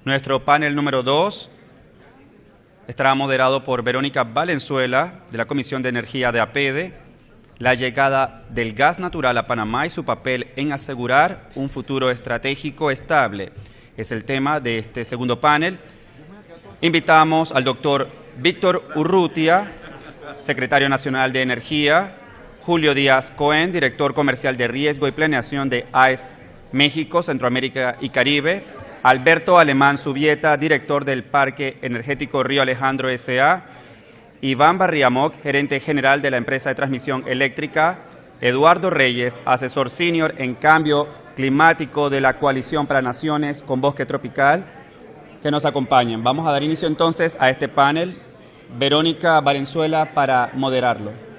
Nuestro panel número 2 estará moderado por Verónica Valenzuela, de la Comisión de Energía de APEDE, la llegada del gas natural a Panamá y su papel en asegurar un futuro estratégico estable. Es el tema de este segundo panel. Invitamos al doctor Víctor Urrutia, secretario nacional de Energía, Julio Díaz Cohen, director comercial de riesgo y planeación de AES México, Centroamérica y Caribe, Alberto Alemán Subieta, director del Parque Energético Río Alejandro S.A., Iván Barriamoc, gerente general de la empresa de transmisión eléctrica, Eduardo Reyes, asesor senior en cambio climático de la Coalición para Naciones con Bosque Tropical, que nos acompañen. Vamos a dar inicio entonces a este panel. Verónica Valenzuela para moderarlo.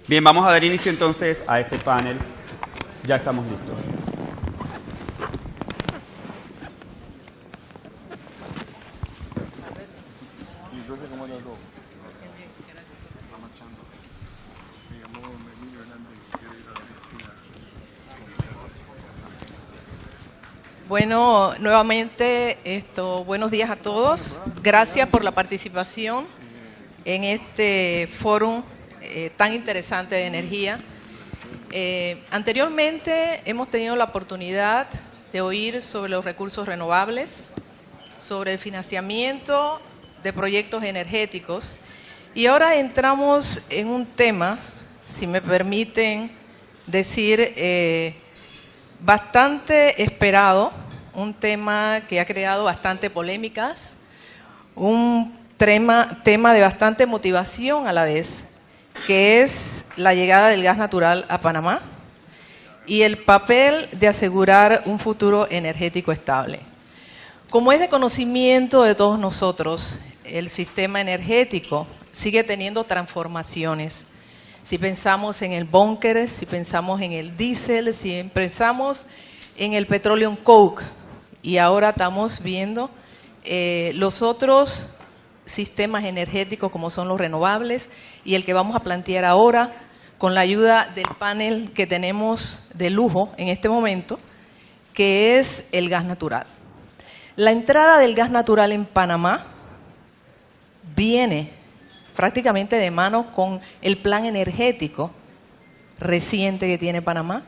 Bien, vamos a dar inicio entonces a este panel. Ya estamos listos. Bueno, nuevamente, buenos días a todos. Gracias por la participación en este foro tan interesante de energía. Anteriormente hemos tenido la oportunidad de oír sobre los recursos renovables, sobre el financiamiento de proyectos energéticos, y ahora entramos en un tema, si me permiten decir, bastante esperado, un tema que ha creado bastante polémicas, un tema de bastante motivación a la vez, que es la llegada del gas natural a Panamá y el papel de asegurar un futuro energético estable. Como es de conocimiento de todos nosotros, el sistema energético sigue teniendo transformaciones. Si pensamos en el búnker, si pensamos en el diésel, si pensamos en el petroleum coke, y ahora estamos viendo los otros sistemas energéticos como son los renovables y el que vamos a plantear ahora con la ayuda del panel que tenemos de lujo en este momento, que es el gas natural. La entrada del gas natural en Panamá viene prácticamente de mano con el plan energético reciente que tiene Panamá,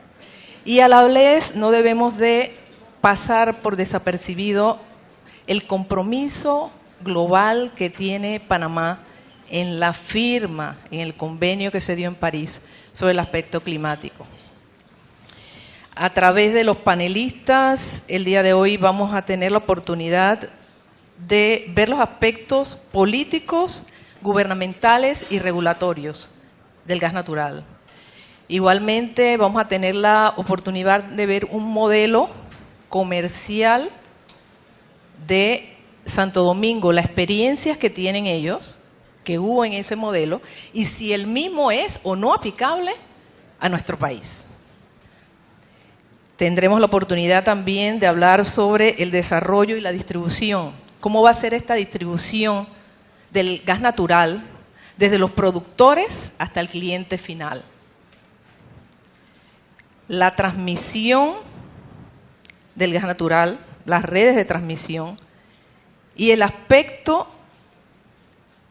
y a la vez no debemos de pasar por desapercibido el compromiso global que tiene Panamá en la firma, en el convenio que se dio en París sobre el aspecto climático. A través de los panelistas, el día de hoy vamos a tener la oportunidad de ver los aspectos políticos, gubernamentales y regulatorios del gas natural. Igualmente vamos a tener la oportunidad de ver un modelo comercial de Santo Domingo, las experiencias que tienen ellos, que hubo en ese modelo, y si el mismo es o no aplicable a nuestro país. Tendremos la oportunidad también de hablar sobre el desarrollo y la distribución. ¿Cómo va a ser esta distribución del gas natural desde los productores hasta el cliente final? La transmisión del gas natural, las redes de transmisión y el aspecto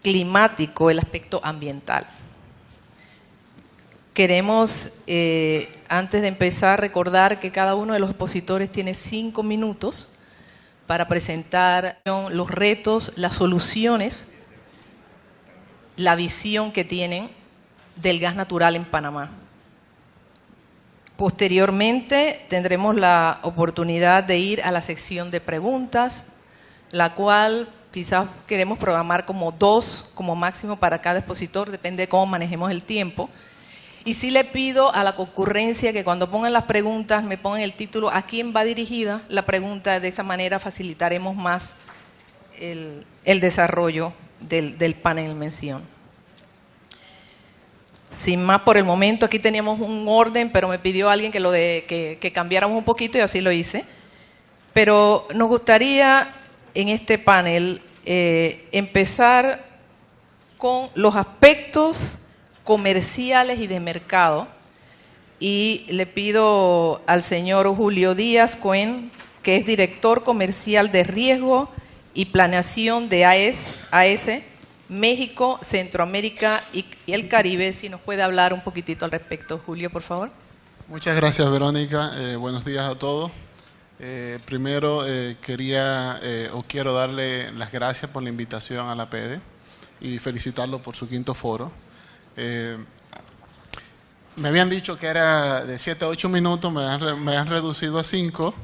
climático, el aspecto ambiental. Queremos, antes de empezar, recordar que cada uno de los expositores tiene 5 minutos para presentar los retos, las soluciones, la visión que tienen del gas natural en Panamá. Posteriormente tendremos la oportunidad de ir a la sección de preguntas, la cual quizás queremos programar como 2 como máximo para cada expositor, depende de cómo manejemos el tiempo. Y sí le pido a la concurrencia que cuando pongan las preguntas me pongan el título a quién va dirigida la pregunta, de esa manera facilitaremos más el desarrollo del panel en mención. Sin más por el momento, aquí teníamos un orden, pero me pidió alguien que cambiáramos un poquito y así lo hice. Pero nos gustaría en este panel empezar con los aspectos comerciales y de mercado. Y le pido al señor Julio Díaz Cohen, que es director comercial de riesgo y planeación de AES, México, Centroamérica y el Caribe, si nos puede hablar un poquitito al respecto. Julio, por favor. Muchas gracias, Verónica. Buenos días a todos. Primero quiero darle las gracias por la invitación a la PEDE y felicitarlo por su 5º foro. Me habían dicho que era de 7 a 8 minutos, me han reducido a 5.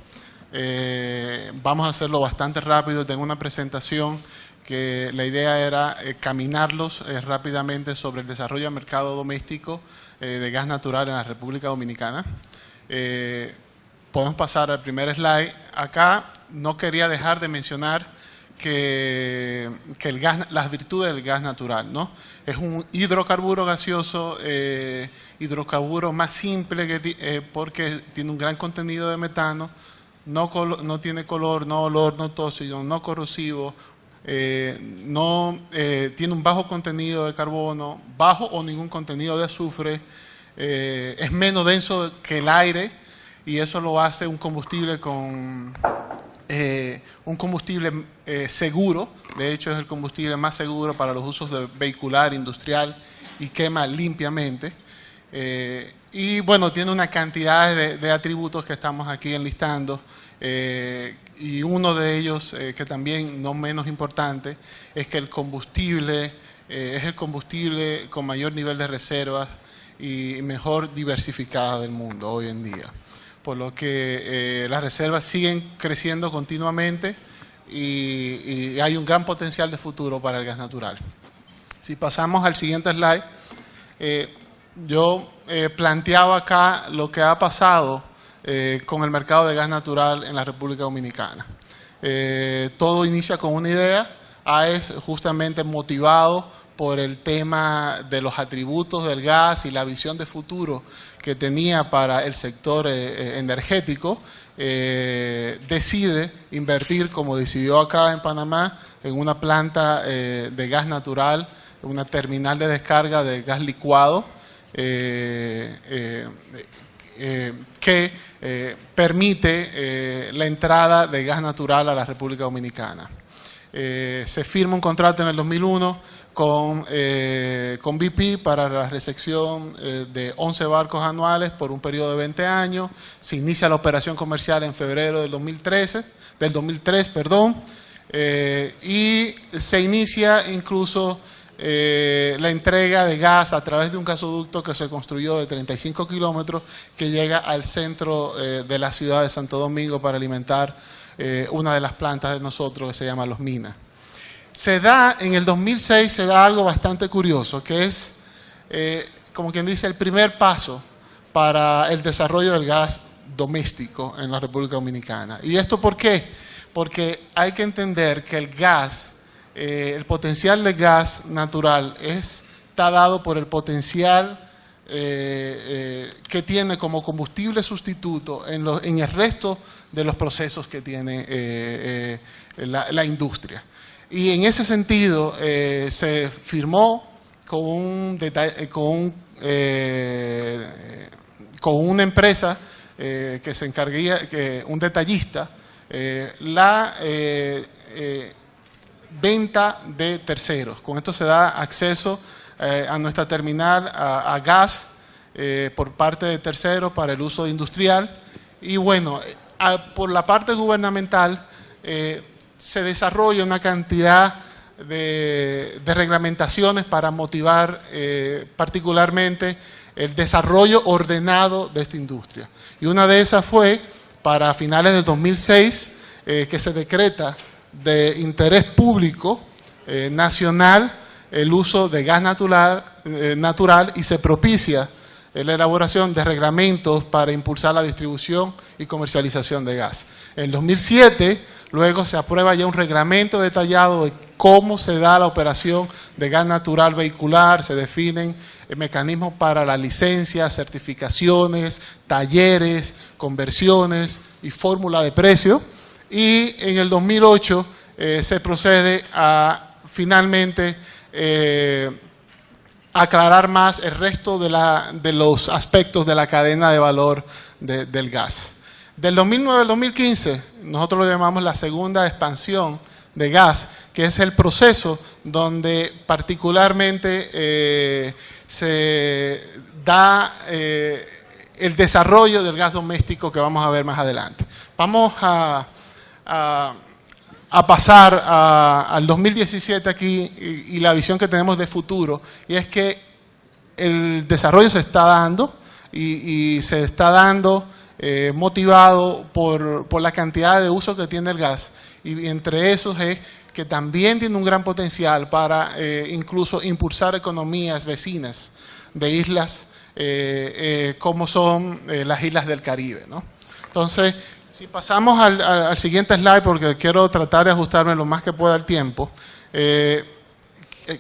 Vamos a hacerlo bastante rápido. Tengo una presentación que la idea era caminarlos rápidamente sobre el desarrollo del mercado doméstico de gas natural en la República Dominicana. Podemos pasar al primer slide. Acá no quería dejar de mencionar que las virtudes del gas natural, ¿no? Es un hidrocarburo gaseoso, hidrocarburo más simple porque tiene un gran contenido de metano, no tiene color, no olor, no tóxico, no corrosivo, tiene un bajo contenido de carbono, bajo o ningún contenido de azufre, es menos denso que el aire y eso lo hace un combustible seguro. De hecho es el combustible más seguro para los usos de vehicular, industrial y quema limpiamente. Y bueno, tiene una cantidad de atributos que estamos aquí enlistando. Y uno de ellos, que también no menos importante, es que el combustible es el combustible con mayor nivel de reservas y mejor diversificada del mundo hoy en día. Por lo que las reservas siguen creciendo continuamente y hay un gran potencial de futuro para el gas natural. Si pasamos al siguiente slide, yo planteaba acá lo que ha pasado con el mercado de gas natural en la República Dominicana. Todo inicia con una idea, AES justamente motivado por el tema de los atributos del gas y la visión de futuro que tenía para el sector energético, decide invertir, como decidió acá en Panamá, en una planta de gas natural, una terminal de descarga de gas licuado, que permite la entrada de gas natural a la República Dominicana. Se firma un contrato en el 2001 con BP para la recepción de 11 barcos anuales por un periodo de 20 años. Se inicia la operación comercial en febrero del 2003, y se inicia incluso la entrega de gas a través de un gasoducto que se construyó de 35 kilómetros que llega al centro de la ciudad de Santo Domingo para alimentar una de las plantas de nosotros que se llama Los Minas. En el 2006 se da algo bastante curioso, que es, como quien dice, el primer paso para el desarrollo del gas doméstico en la República Dominicana. ¿Y esto por qué? Porque hay que entender que el gas, el potencial de gas natural está dado por el potencial que tiene como combustible sustituto en el resto de los procesos que tiene la industria. Y en ese sentido se firmó con una empresa que se encargaría, un detallista, la venta de terceros. Con esto se da acceso a nuestra terminal a gas por parte de terceros para el uso industrial. Y bueno, por la parte gubernamental se desarrolla una cantidad de reglamentaciones para motivar particularmente el desarrollo ordenado de esta industria. Y una de esas fue para finales del 2006 que se decreta de interés público nacional el uso de gas natural y se propicia la elaboración de reglamentos para impulsar la distribución y comercialización de gas. En 2007 Luego se aprueba ya un reglamento detallado de cómo se da la operación de gas natural vehicular, se definen mecanismos para la licencia, certificaciones, talleres, conversiones y fórmula de precio. Y en el 2008 se procede a finalmente aclarar más el resto de los aspectos de la cadena de valor del gas. Del 2009 al 2015, nosotros lo llamamos la segunda expansión de gas, que es el proceso donde particularmente se da el desarrollo del gas doméstico que vamos a ver más adelante. Vamos a pasar al 2017 aquí y la visión que tenemos de futuro, y es que el desarrollo se está dando y se está dando motivado por la cantidad de uso que tiene el gas, y entre esos es que también tiene un gran potencial para incluso impulsar economías vecinas de islas como son las islas del Caribe, ¿no? Entonces, si pasamos al siguiente slide, porque quiero tratar de ajustarme lo más que pueda al tiempo,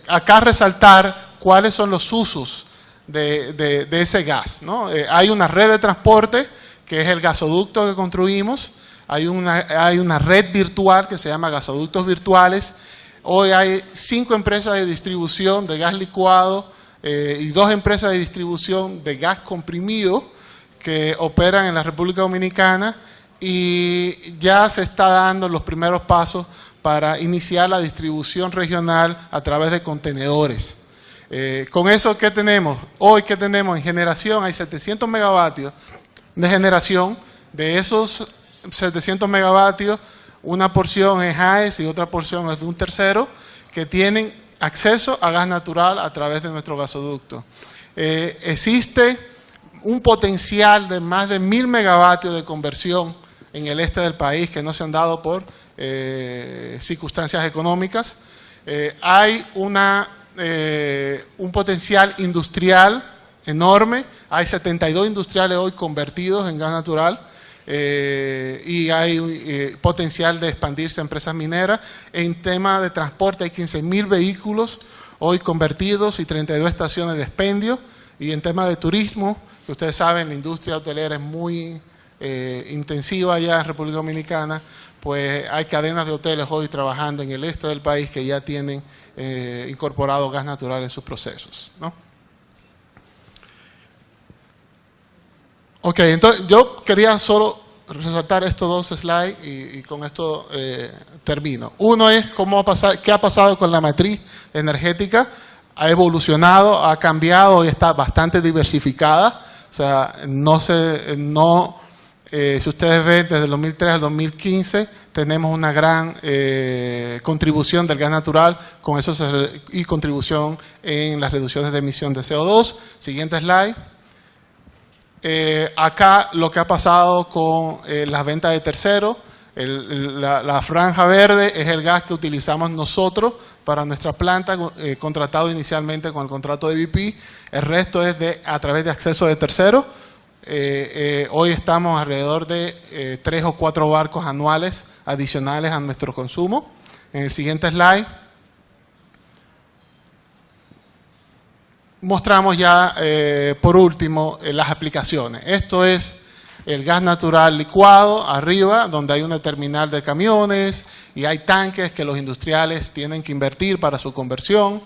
acá resaltar cuáles son los usos de ese gas, ¿no? Hay una red de transporte, que es el gasoducto que construimos. Hay una red virtual que se llama gasoductos virtuales. Hoy hay 5 empresas de distribución de gas licuado y 2 empresas de distribución de gas comprimido que operan en la República Dominicana, y ya se está dando los primeros pasos para iniciar la distribución regional a través de contenedores. Con eso, ¿qué tenemos? Hoy, ¿qué tenemos? En generación hay 700 megavatios de generación. De esos 700 megavatios, una porción es AES y otra porción es de un tercero, que tienen acceso a gas natural a través de nuestro gasoducto. Existe un potencial de más de 1000 megavatios de conversión en el este del país que no se han dado por circunstancias económicas. Hay un potencial industrial enorme. Hay 72 industriales hoy convertidos en gas natural, y hay potencial de expandirse a empresas mineras. En tema de transporte hay 15.000 vehículos hoy convertidos y 32 estaciones de expendio. Y en tema de turismo, que ustedes saben, la industria hotelera es muy intensiva allá en República Dominicana, pues hay cadenas de hoteles hoy trabajando en el este del país que ya tienen incorporado gas natural en sus procesos, ¿no? Ok, entonces yo quería solo resaltar estos 2 slides y con esto termino. Uno es qué ha pasado con la matriz energética. Ha evolucionado, ha cambiado y está bastante diversificada. O sea, si ustedes ven, desde el 2003 al 2015 tenemos una gran contribución del gas natural y contribución en las reducciones de emisión de CO2. Siguiente slide. Acá lo que ha pasado con las ventas de terceros. La franja verde es el gas que utilizamos nosotros para nuestra planta, contratado inicialmente con el contrato de BP. El resto es a través de acceso de terceros. Hoy estamos alrededor de 3 o 4 barcos anuales adicionales a nuestro consumo. En el siguiente slide mostramos ya, por último, las aplicaciones. Esto es el gas natural licuado arriba, donde hay una terminal de camiones y hay tanques que los industriales tienen que invertir para su conversión.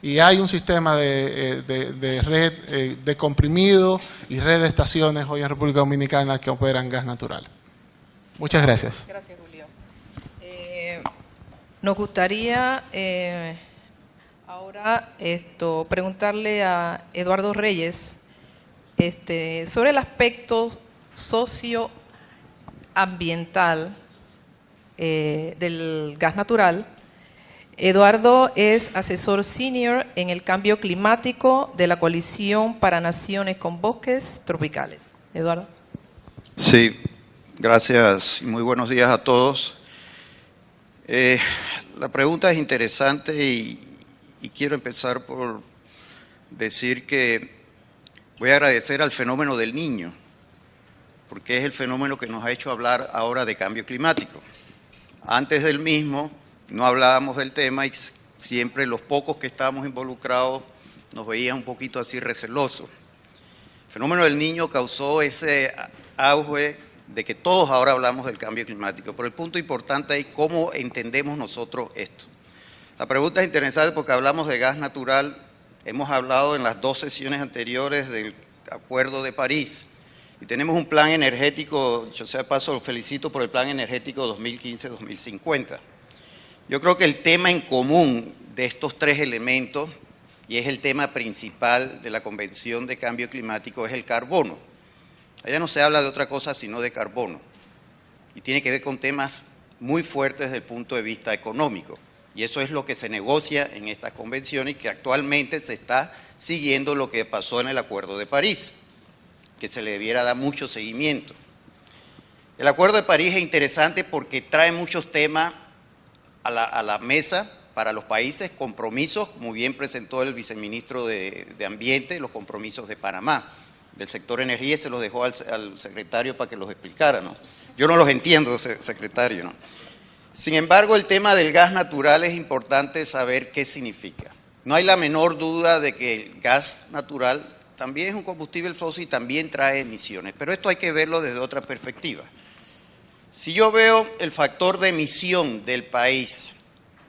Y hay un sistema de red de comprimido y red de estaciones hoy en República Dominicana que operan gas natural. Muchas gracias. Gracias, Julio. Nos gustaría ahora preguntarle a Eduardo Reyes sobre el aspecto socioambiental del gas natural. Eduardo es asesor senior en el cambio climático de la Coalición para Naciones con Bosques Tropicales. Eduardo. Sí, gracias y muy buenos días a todos. La pregunta es interesante y quiero empezar por decir que voy a agradecer al fenómeno del Niño, porque es el fenómeno que nos ha hecho hablar ahora de cambio climático. Antes del mismo no hablábamos del tema y siempre los pocos que estábamos involucrados nos veían un poquito así recelosos. El fenómeno del Niño causó ese auge de que todos ahora hablamos del cambio climático, pero el punto importante es cómo entendemos nosotros esto. La pregunta es interesante porque hablamos de gas natural, hemos hablado en las 2 sesiones anteriores del Acuerdo de París y tenemos un plan energético, yo sea de paso lo felicito por el plan energético 2015-2050. Yo creo que el tema en común de estos 3 elementos, y es el tema principal de la Convención de Cambio Climático, es el carbono. Allá no se habla de otra cosa sino de carbono y tiene que ver con temas muy fuertes desde el punto de vista económico y eso es lo que se negocia en estas convenciones y que actualmente se está siguiendo lo que pasó en el Acuerdo de París, que se le debiera dar mucho seguimiento. El Acuerdo de París es interesante porque trae muchos temas a la mesa para los países, compromisos, como bien presentó el viceministro de Ambiente, los compromisos de Panamá, del sector energía, y se los dejó al secretario para que los explicara, ¿no? Yo no los entiendo, secretario, ¿no? Sin embargo, el tema del gas natural es importante saber qué significa. No hay la menor duda de que el gas natural también es un combustible fósil y también trae emisiones, pero esto hay que verlo desde otra perspectiva. Si yo veo el factor de emisión del país,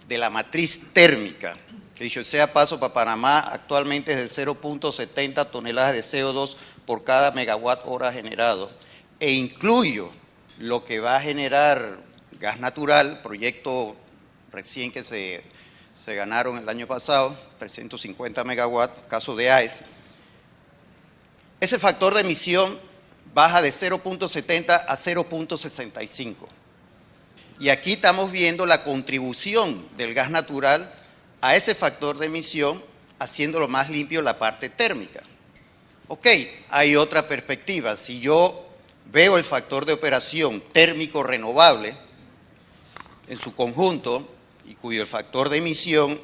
de la matriz térmica, que dicho sea paso para Panamá, actualmente es de 0.70 toneladas de CO2 por cada megawatt hora generado, e incluyo lo que va a generar gas natural, proyecto recién que se ganaron el año pasado, 350 megawatts, caso de AES, ese factor de emisión baja de 0.70 a 0.65. Y aquí estamos viendo la contribución del gas natural a ese factor de emisión, haciéndolo más limpio la parte térmica. Ok, hay otra perspectiva. Si yo veo el factor de operación térmico renovable en su conjunto, y cuyo factor de emisión,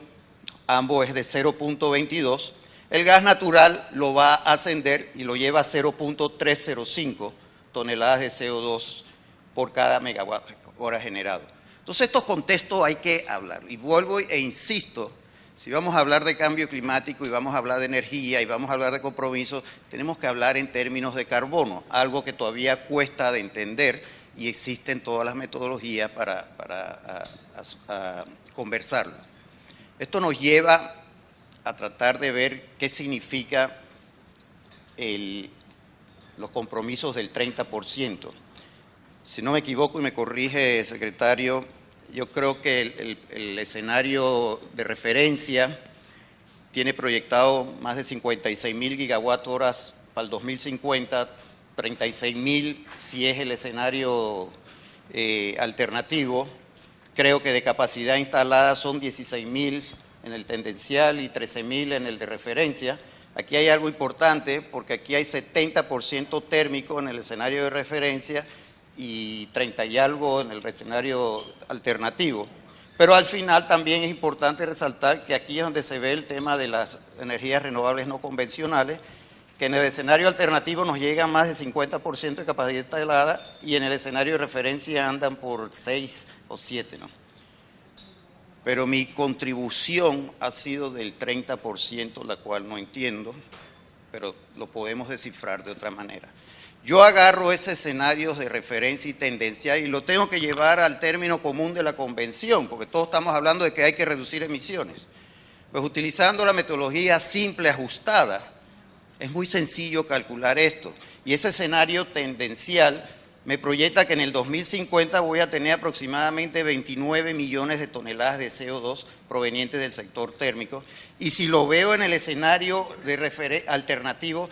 ambos es de 0.22, el gas natural lo va a ascender y lo lleva a 0.305 toneladas de CO2 por cada megawatt hora generado. Entonces, estos contextos hay que hablar. Y vuelvo e insisto, si vamos a hablar de cambio climático y vamos a hablar de energía y vamos a hablar de compromisos, tenemos que hablar en términos de carbono, algo que todavía cuesta de entender y existen todas las metodologías para conversarlo. Esto nos lleva a tratar de ver qué significa los compromisos del 30%. Si no me equivoco y me corrige, secretario, yo creo que el escenario de referencia tiene proyectado más de 56.000 gigawatt horas para el 2050, 36.000 si es el escenario alternativo. Creo que de capacidad instalada son 16.000 en el tendencial y 13.000 en el de referencia. Aquí hay algo importante porque aquí hay 70% térmico en el escenario de referencia y 30 y algo en el escenario alternativo. Pero al final también es importante resaltar que aquí es donde se ve el tema de las energías renovables no convencionales, que en el escenario alternativo nos llega más de 50% de capacidad instalada y en el escenario de referencia andan por 6 o 7, ¿no? Pero mi contribución ha sido del 30%, la cual no entiendo, pero lo podemos descifrar de otra manera. Yo agarro ese escenario de referencia y tendencial y lo tengo que llevar al término común de la convención, porque todos estamos hablando de que hay que reducir emisiones. Pues utilizando la metodología simple ajustada, es muy sencillo calcular esto. Y ese escenario tendencial me proyecta que en el 2050 voy a tener aproximadamente 29 millones de toneladas de CO2 provenientes del sector térmico. Y si lo veo en el escenario de alternativo,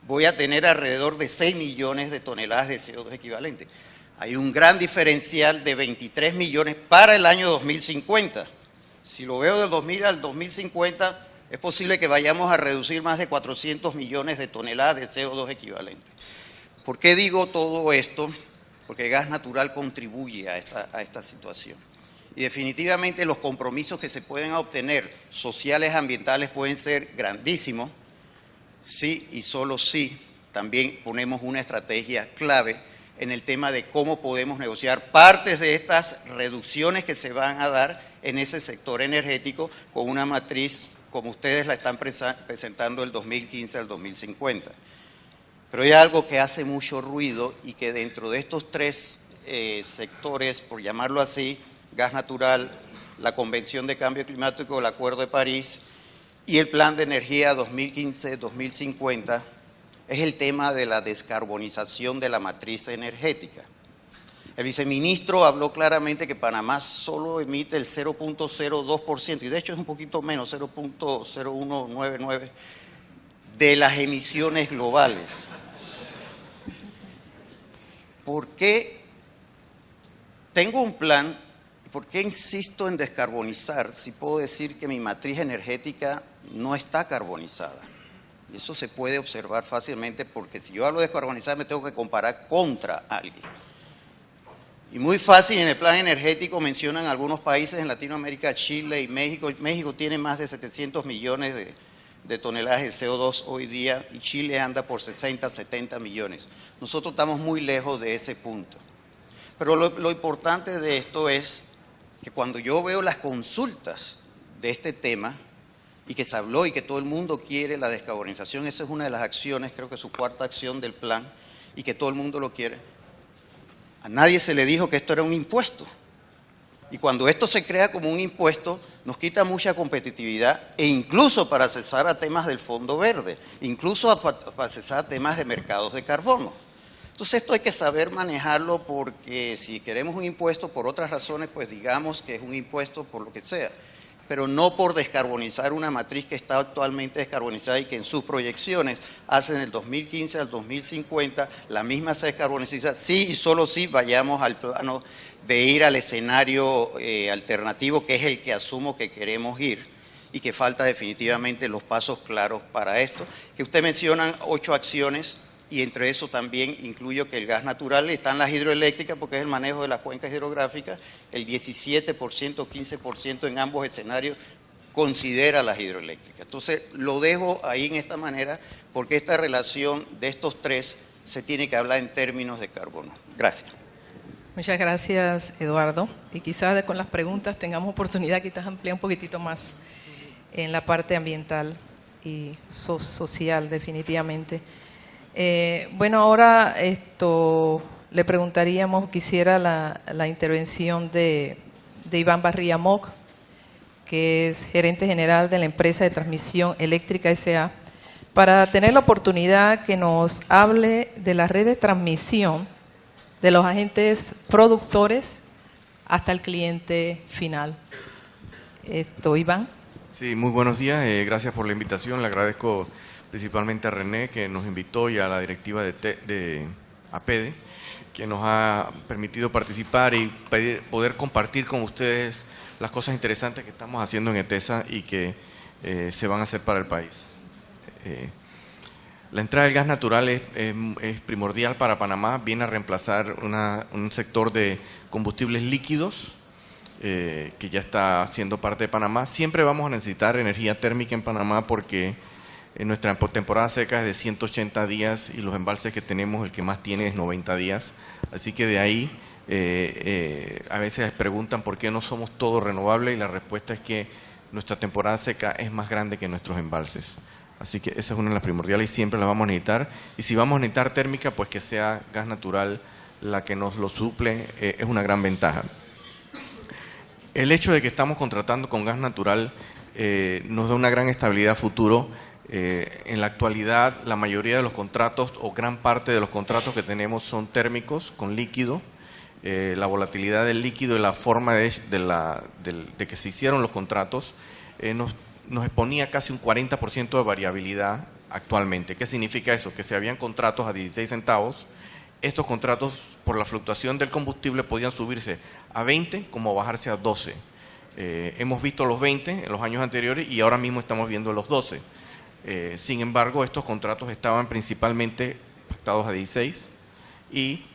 voy a tener alrededor de 6 millones de toneladas de CO2 equivalente. Hay un gran diferencial de 23 millones para el año 2050. Si lo veo del 2000 al 2050, es posible que vayamos a reducir más de 400 millones de toneladas de CO2 equivalente. ¿Por qué digo todo esto? Porque el gas natural contribuye a esta situación. Y definitivamente los compromisos que se pueden obtener, sociales, ambientales, pueden ser grandísimos, sí y solo sí, también ponemos una estrategia clave en el tema de cómo podemos negociar partes de estas reducciones que se van a dar en ese sector energético con una matriz como ustedes la están presentando del 2015 al 2050. Pero hay algo que hace mucho ruido y que dentro de estos tres sectores, por llamarlo así, gas natural, la Convención de Cambio Climático, el Acuerdo de París y el Plan de Energía 2015-2050, es el tema de la descarbonización de la matriz energética. El viceministro habló claramente que Panamá solo emite el 0.02%, y de hecho es un poquito menos, 0.0199%, de las emisiones globales. ¿Por qué tengo un plan? ¿Por qué insisto en descarbonizar si puedo decir que mi matriz energética no está carbonizada? Y eso se puede observar fácilmente porque si yo hablo de descarbonizar me tengo que comparar contra alguien. Y muy fácil, en el plan energético mencionan algunos países en Latinoamérica, Chile y México. México tiene más de 700 millones de toneladas de CO2 hoy día y Chile anda por 60, 70 millones. Nosotros estamos muy lejos de ese punto. Pero lo importante de esto es que cuando yo veo las consultas de este tema y que se habló y que todo el mundo quiere la descarbonización, esa es una de las acciones, creo que su cuarta acción del plan, y que todo el mundo lo quiere. A nadie se le dijo que esto era un impuesto. Y cuando esto se crea como un impuesto, nos quita mucha competitividad e incluso para accesar a temas del Fondo Verde, incluso para accesar a temas de mercados de carbono. Entonces esto hay que saber manejarlo porque si queremos un impuesto por otras razones, pues digamos que es un impuesto por lo que sea, pero no por descarbonizar una matriz que está actualmente descarbonizada y que en sus proyecciones hacen del 2015 al 2050 la misma se descarboniza, sí y solo si vayamos al plano de ir al escenario alternativo, que es el que asumo que queremos ir y que falta definitivamente los pasos claros para esto. Que usted menciona 8 acciones y entre eso también incluyo que el gas natural está en las hidroeléctricas porque es el manejo de las cuencas hidrográficas, el 17%, 15% en ambos escenarios considera las hidroeléctricas. Entonces lo dejo ahí en esta manera porque esta relación de estos tres se tiene que hablar en términos de carbono. Gracias. Muchas gracias, Eduardo. Y quizás con las preguntas tengamos oportunidad quizás ampliar un poquitito más en la parte ambiental y social, definitivamente. Bueno, ahora le preguntaríamos, quisiera la intervención de Iván Barría Moc, que es gerente general de la empresa de transmisión eléctrica S.A., para tener la oportunidad que nos hable de la red de transmisión de los agentes productores hasta el cliente final. Iván. Sí, muy buenos días. Gracias por la invitación. Le agradezco principalmente a René, que nos invitó, y a la directiva de APEDE, que nos ha permitido participar y poder compartir con ustedes las cosas interesantes que estamos haciendo en ETESA y que se van a hacer para el país. La entrada del gas natural es primordial para Panamá, viene a reemplazar un sector de combustibles líquidos que ya está siendo parte de Panamá. Siempre vamos a necesitar energía térmica en Panamá porque nuestra temporada seca es de 180 días y los embalses que tenemos, el que más tiene es 90 días. Así que de ahí a veces preguntan por qué no somos todo renovable y la respuesta es que nuestra temporada seca es más grande que nuestros embalses. Así que esa es una de las primordiales y siempre la vamos a necesitar. Y si vamos a necesitar térmica, pues que sea gas natural la que nos lo suple, es una gran ventaja. El hecho de que estamos contratando con gas natural nos da una gran estabilidad futuro. En la actualidad, la mayoría de los contratos o gran parte de los contratos que tenemos son térmicos con líquido. La volatilidad del líquido y la forma de que se hicieron los contratos nos exponía casi un 40% de variabilidad actualmente. ¿Qué significa eso? Que si habían contratos a 16 centavos, estos contratos por la fluctuación del combustible podían subirse a 20 como bajarse a 12. Hemos visto los 20 en los años anteriores y ahora mismo estamos viendo los 12. Sin embargo, estos contratos estaban principalmente pactados a 16 y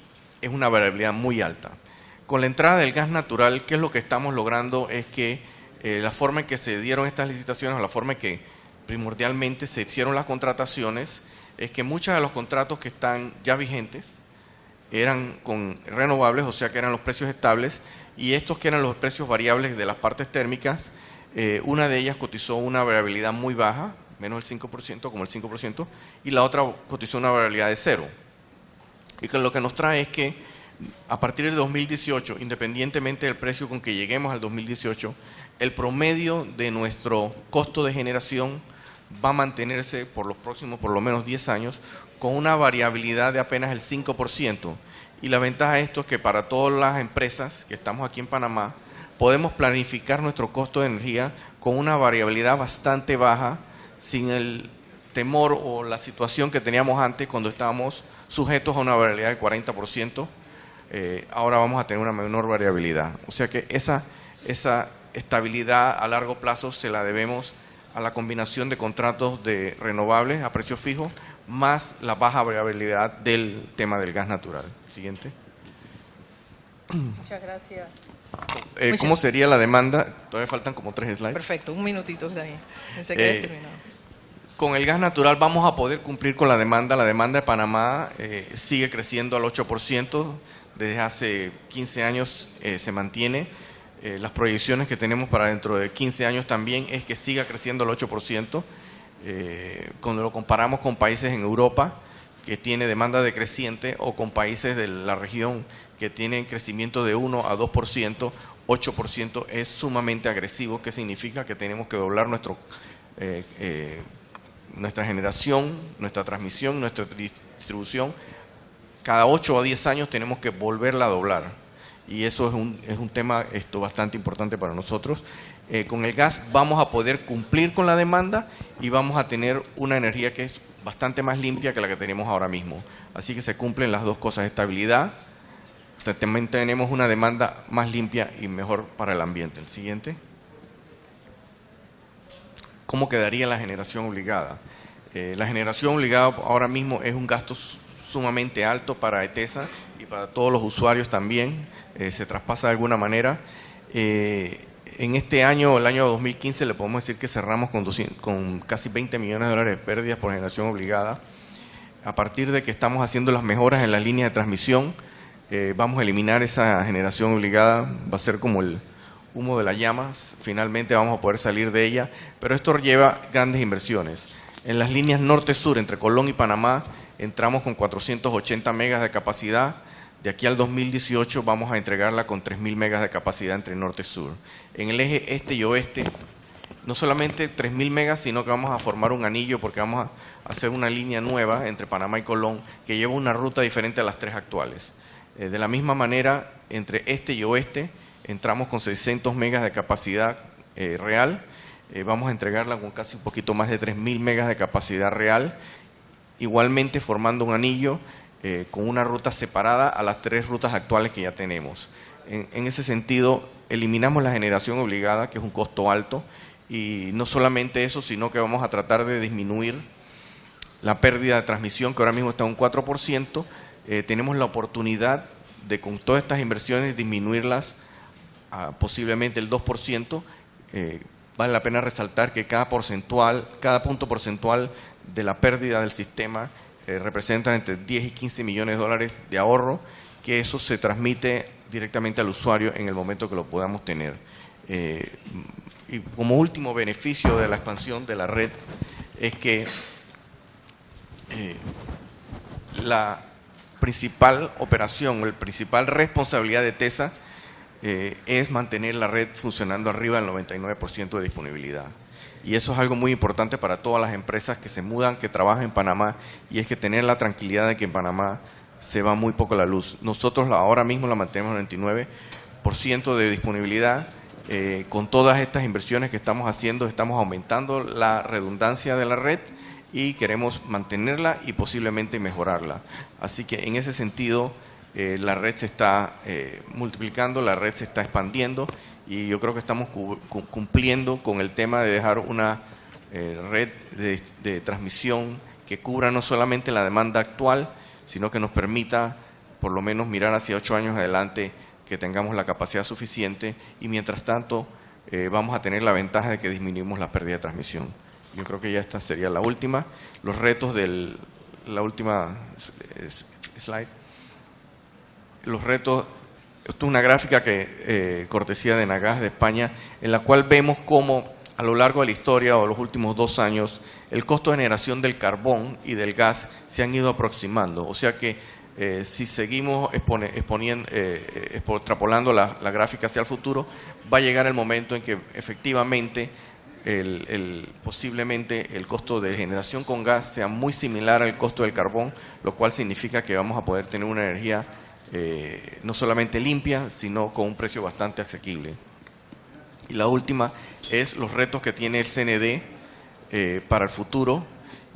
es una variabilidad muy alta. Con la entrada del gas natural, ¿qué es lo que estamos logrando? Es que la forma en que se dieron estas licitaciones, o la forma en que primordialmente se hicieron las contrataciones, es que muchos de los contratos que están ya vigentes eran con renovables, o sea que eran los precios estables, y estos que eran los precios variables de las partes térmicas, una de ellas cotizó una variabilidad muy baja, menos del 5%, como el 5%, y la otra cotizó una variabilidad de 0. Y que lo que nos trae es que a partir del 2018, independientemente del precio con que lleguemos al 2018, el promedio de nuestro costo de generación va a mantenerse por los próximos por lo menos 10 años con una variabilidad de apenas el 5%. Y la ventaja de esto es que para todas las empresas que estamos aquí en Panamá, podemos planificar nuestro costo de energía con una variabilidad bastante baja, sin el temor o la situación que teníamos antes cuando estábamos sujetos a una variabilidad del 40%. Ahora vamos a tener una menor variabilidad. O sea que esa estabilidad a largo plazo se la debemos a la combinación de contratos de renovables a precio fijo, más la baja variabilidad del tema del gas natural. Siguiente. Muchas gracias. ¿Cómo sería la demanda? Todavía faltan como 3 slides. Perfecto, un minutito de ahí. Pensé que había terminado. Con el gas natural vamos a poder cumplir con la demanda. La demanda de Panamá sigue creciendo al 8%. Desde hace 15 años se mantiene. Las proyecciones que tenemos para dentro de 15 años también es que siga creciendo al 8%. Cuando lo comparamos con países en Europa que tiene demanda decreciente o con países de la región que tienen crecimiento de 1 a 2%, 8% es sumamente agresivo, que significa que tenemos que doblar nuestra generación, nuestra transmisión, nuestra distribución. Cada 8 a 10 años tenemos que volverla a doblar. Y eso es un tema bastante importante para nosotros. Con el gas vamos a poder cumplir con la demanda y vamos a tener una energía que es bastante más limpia que la que tenemos ahora mismo. Así que se cumplen las dos cosas, estabilidad, también tenemos una demanda más limpia y mejor para el ambiente. El siguiente. ¿Cómo quedaría la generación obligada? La generación obligada ahora mismo es un gasto sumamente alto para ETESA y para todos los usuarios también, se traspasa de alguna manera. En este año, el año 2015, le podemos decir que cerramos con casi 20 millones de dólares de pérdidas por generación obligada. A partir de que estamos haciendo las mejoras en las líneas de transmisión, vamos a eliminar esa generación obligada, va a ser como el humo de las llamas, finalmente vamos a poder salir de ella, pero esto lleva grandes inversiones. En las líneas norte-sur, entre Colón y Panamá, entramos con 480 megas de capacidad. De aquí al 2018 vamos a entregarla con 3.000 megas de capacidad entre norte y sur. En el eje este y oeste, no solamente 3.000 megas, sino que vamos a formar un anillo porque vamos a hacer una línea nueva entre Panamá y Colón que lleva una ruta diferente a las 3 actuales. De la misma manera, entre este y oeste, entramos con 600 megas de capacidad real. Vamos a entregarla con casi un poquito más de 3.000 megas de capacidad real. Igualmente formando un anillo con una ruta separada a las 3 rutas actuales que ya tenemos. En ese sentido, eliminamos la generación obligada, que es un costo alto, y no solamente eso, sino que vamos a tratar de disminuir la pérdida de transmisión, que ahora mismo está en un 4%. Tenemos la oportunidad de, con todas estas inversiones, disminuirlas a posiblemente el 2%. Vale la pena resaltar que cada punto porcentual de la pérdida del sistema representan entre 10 y 15 millones de dólares de ahorro, que eso se transmite directamente al usuario en el momento que lo podamos tener. Y como último beneficio de la expansión de la red es que la principal operación o la principal responsabilidad de TESA es mantener la red funcionando arriba del 99% de disponibilidad. Y eso es algo muy importante para todas las empresas que se mudan, que trabajan en Panamá, y es que tener la tranquilidad de que en Panamá se va muy poco la luz. Nosotros ahora mismo la mantenemos en 99% de disponibilidad. Con todas estas inversiones que estamos haciendo, estamos aumentando la redundancia de la red y queremos mantenerla y posiblemente mejorarla. Así que en ese sentido, la red se está multiplicando, la red se está expandiendo, y yo creo que estamos cumpliendo con el tema de dejar una red de transmisión que cubra no solamente la demanda actual, sino que nos permita por lo menos mirar hacia 8 años adelante, que tengamos la capacidad suficiente, y mientras tanto vamos a tener la ventaja de que disminuimos la pérdida de transmisión. Yo creo que ya esta sería la última. Los retos de la última slide. los retos. Esto es una gráfica que cortesía de Nagas de España, en la cual vemos cómo a lo largo de la historia o los últimos 2 años el costo de generación del carbón y del gas se han ido aproximando. O sea que si seguimos extrapolando la gráfica hacia el futuro, va a llegar el momento en que efectivamente posiblemente el costo de generación con gas sea muy similar al costo del carbón, lo cual significa que vamos a poder tener una energía no solamente limpia, sino con un precio bastante asequible. Y la última es los retos que tiene el CND para el futuro,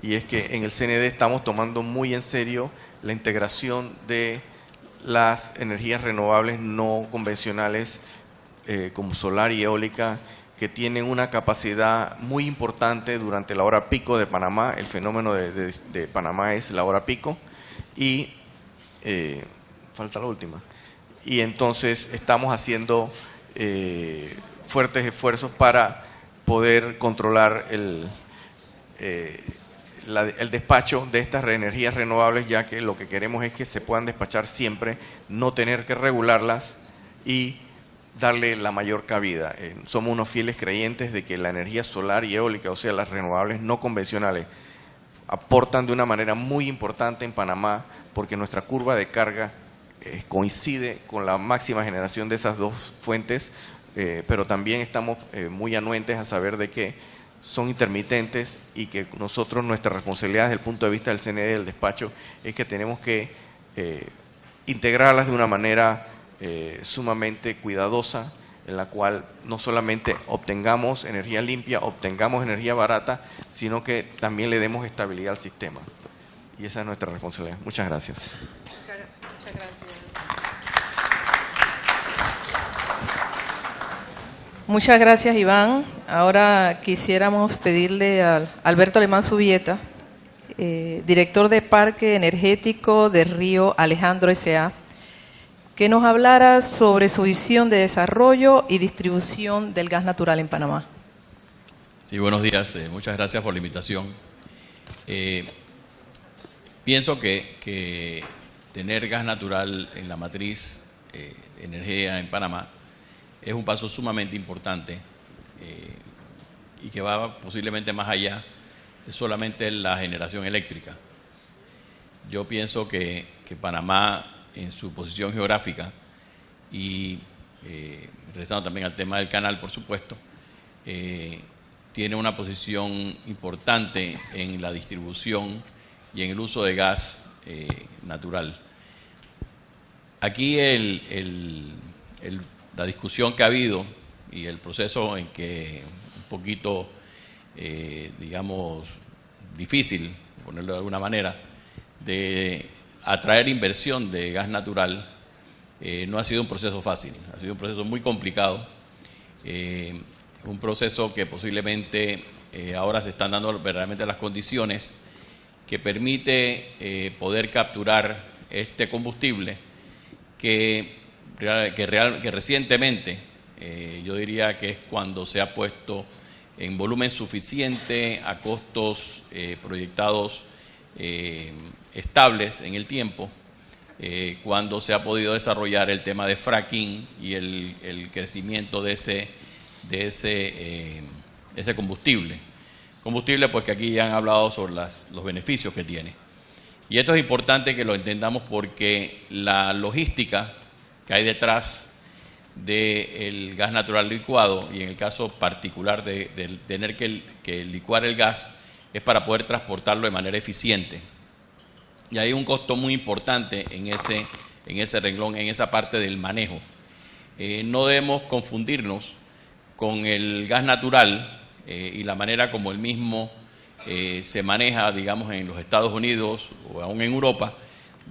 y es que en el CND estamos tomando muy en serio la integración de las energías renovables no convencionales como solar y eólica, que tienen una capacidad muy importante durante la hora pico de Panamá. El fenómeno de Panamá es la hora pico, y falta la última. Y entonces estamos haciendo fuertes esfuerzos para poder controlar el despacho de estas energías renovables, ya que lo que queremos es que se puedan despachar siempre, no tener que regularlas y darle la mayor cabida. Somos unos fieles creyentes de que la energía solar y eólica, o sea, las renovables no convencionales, aportan de una manera muy importante en Panamá, porque nuestra curva de carga coincide con la máxima generación de esas dos fuentes, pero también estamos muy anuentes a saber de que son intermitentes y que nosotros, nuestra responsabilidad desde el punto de vista del CND, del despacho, es que tenemos que integrarlas de una manera sumamente cuidadosa, en la cual no solamente obtengamos energía limpia, obtengamos energía barata, sino que también le demos estabilidad al sistema. Y esa es nuestra responsabilidad. Muchas gracias. Muchas gracias. Muchas gracias, Iván. Ahora quisiéramos pedirle a Alberto Alemán Subieta, director de Parque Energético de Río Alejandro S.A., que nos hablara sobre su visión de desarrollo y distribución del gas natural en Panamá. Sí, buenos días. Muchas gracias por la invitación. Pienso que tener gas natural en la matriz energía en Panamá es un paso sumamente importante y que va posiblemente más allá de solamente la generación eléctrica. Yo pienso que Panamá, en su posición geográfica y regresando también al tema del canal, por supuesto, tiene una posición importante en la distribución y en el uso de gas natural. Aquí la discusión que ha habido y el proceso en que un poquito, digamos, difícil, ponerlo de alguna manera, de atraer inversión de gas natural, no ha sido un proceso fácil, ha sido un proceso muy complicado, un proceso que posiblemente ahora se están dando verdaderamente las condiciones que permite poder capturar este combustible que recientemente, yo diría que es cuando se ha puesto en volumen suficiente a costos proyectados estables en el tiempo, cuando se ha podido desarrollar el tema de fracking y el crecimiento de ese combustible. Combustible, pues que aquí ya han hablado sobre los beneficios que tiene. Y esto es importante que lo entendamos porque la logística que hay detrás del gas natural licuado, y en el caso particular de tener que licuar el gas, es para poder transportarlo de manera eficiente. Y hay un costo muy importante en ese renglón, en esa parte del manejo. No debemos confundirnos con el gas natural y la manera como el mismo se maneja, digamos, en los Estados Unidos o aún en Europa,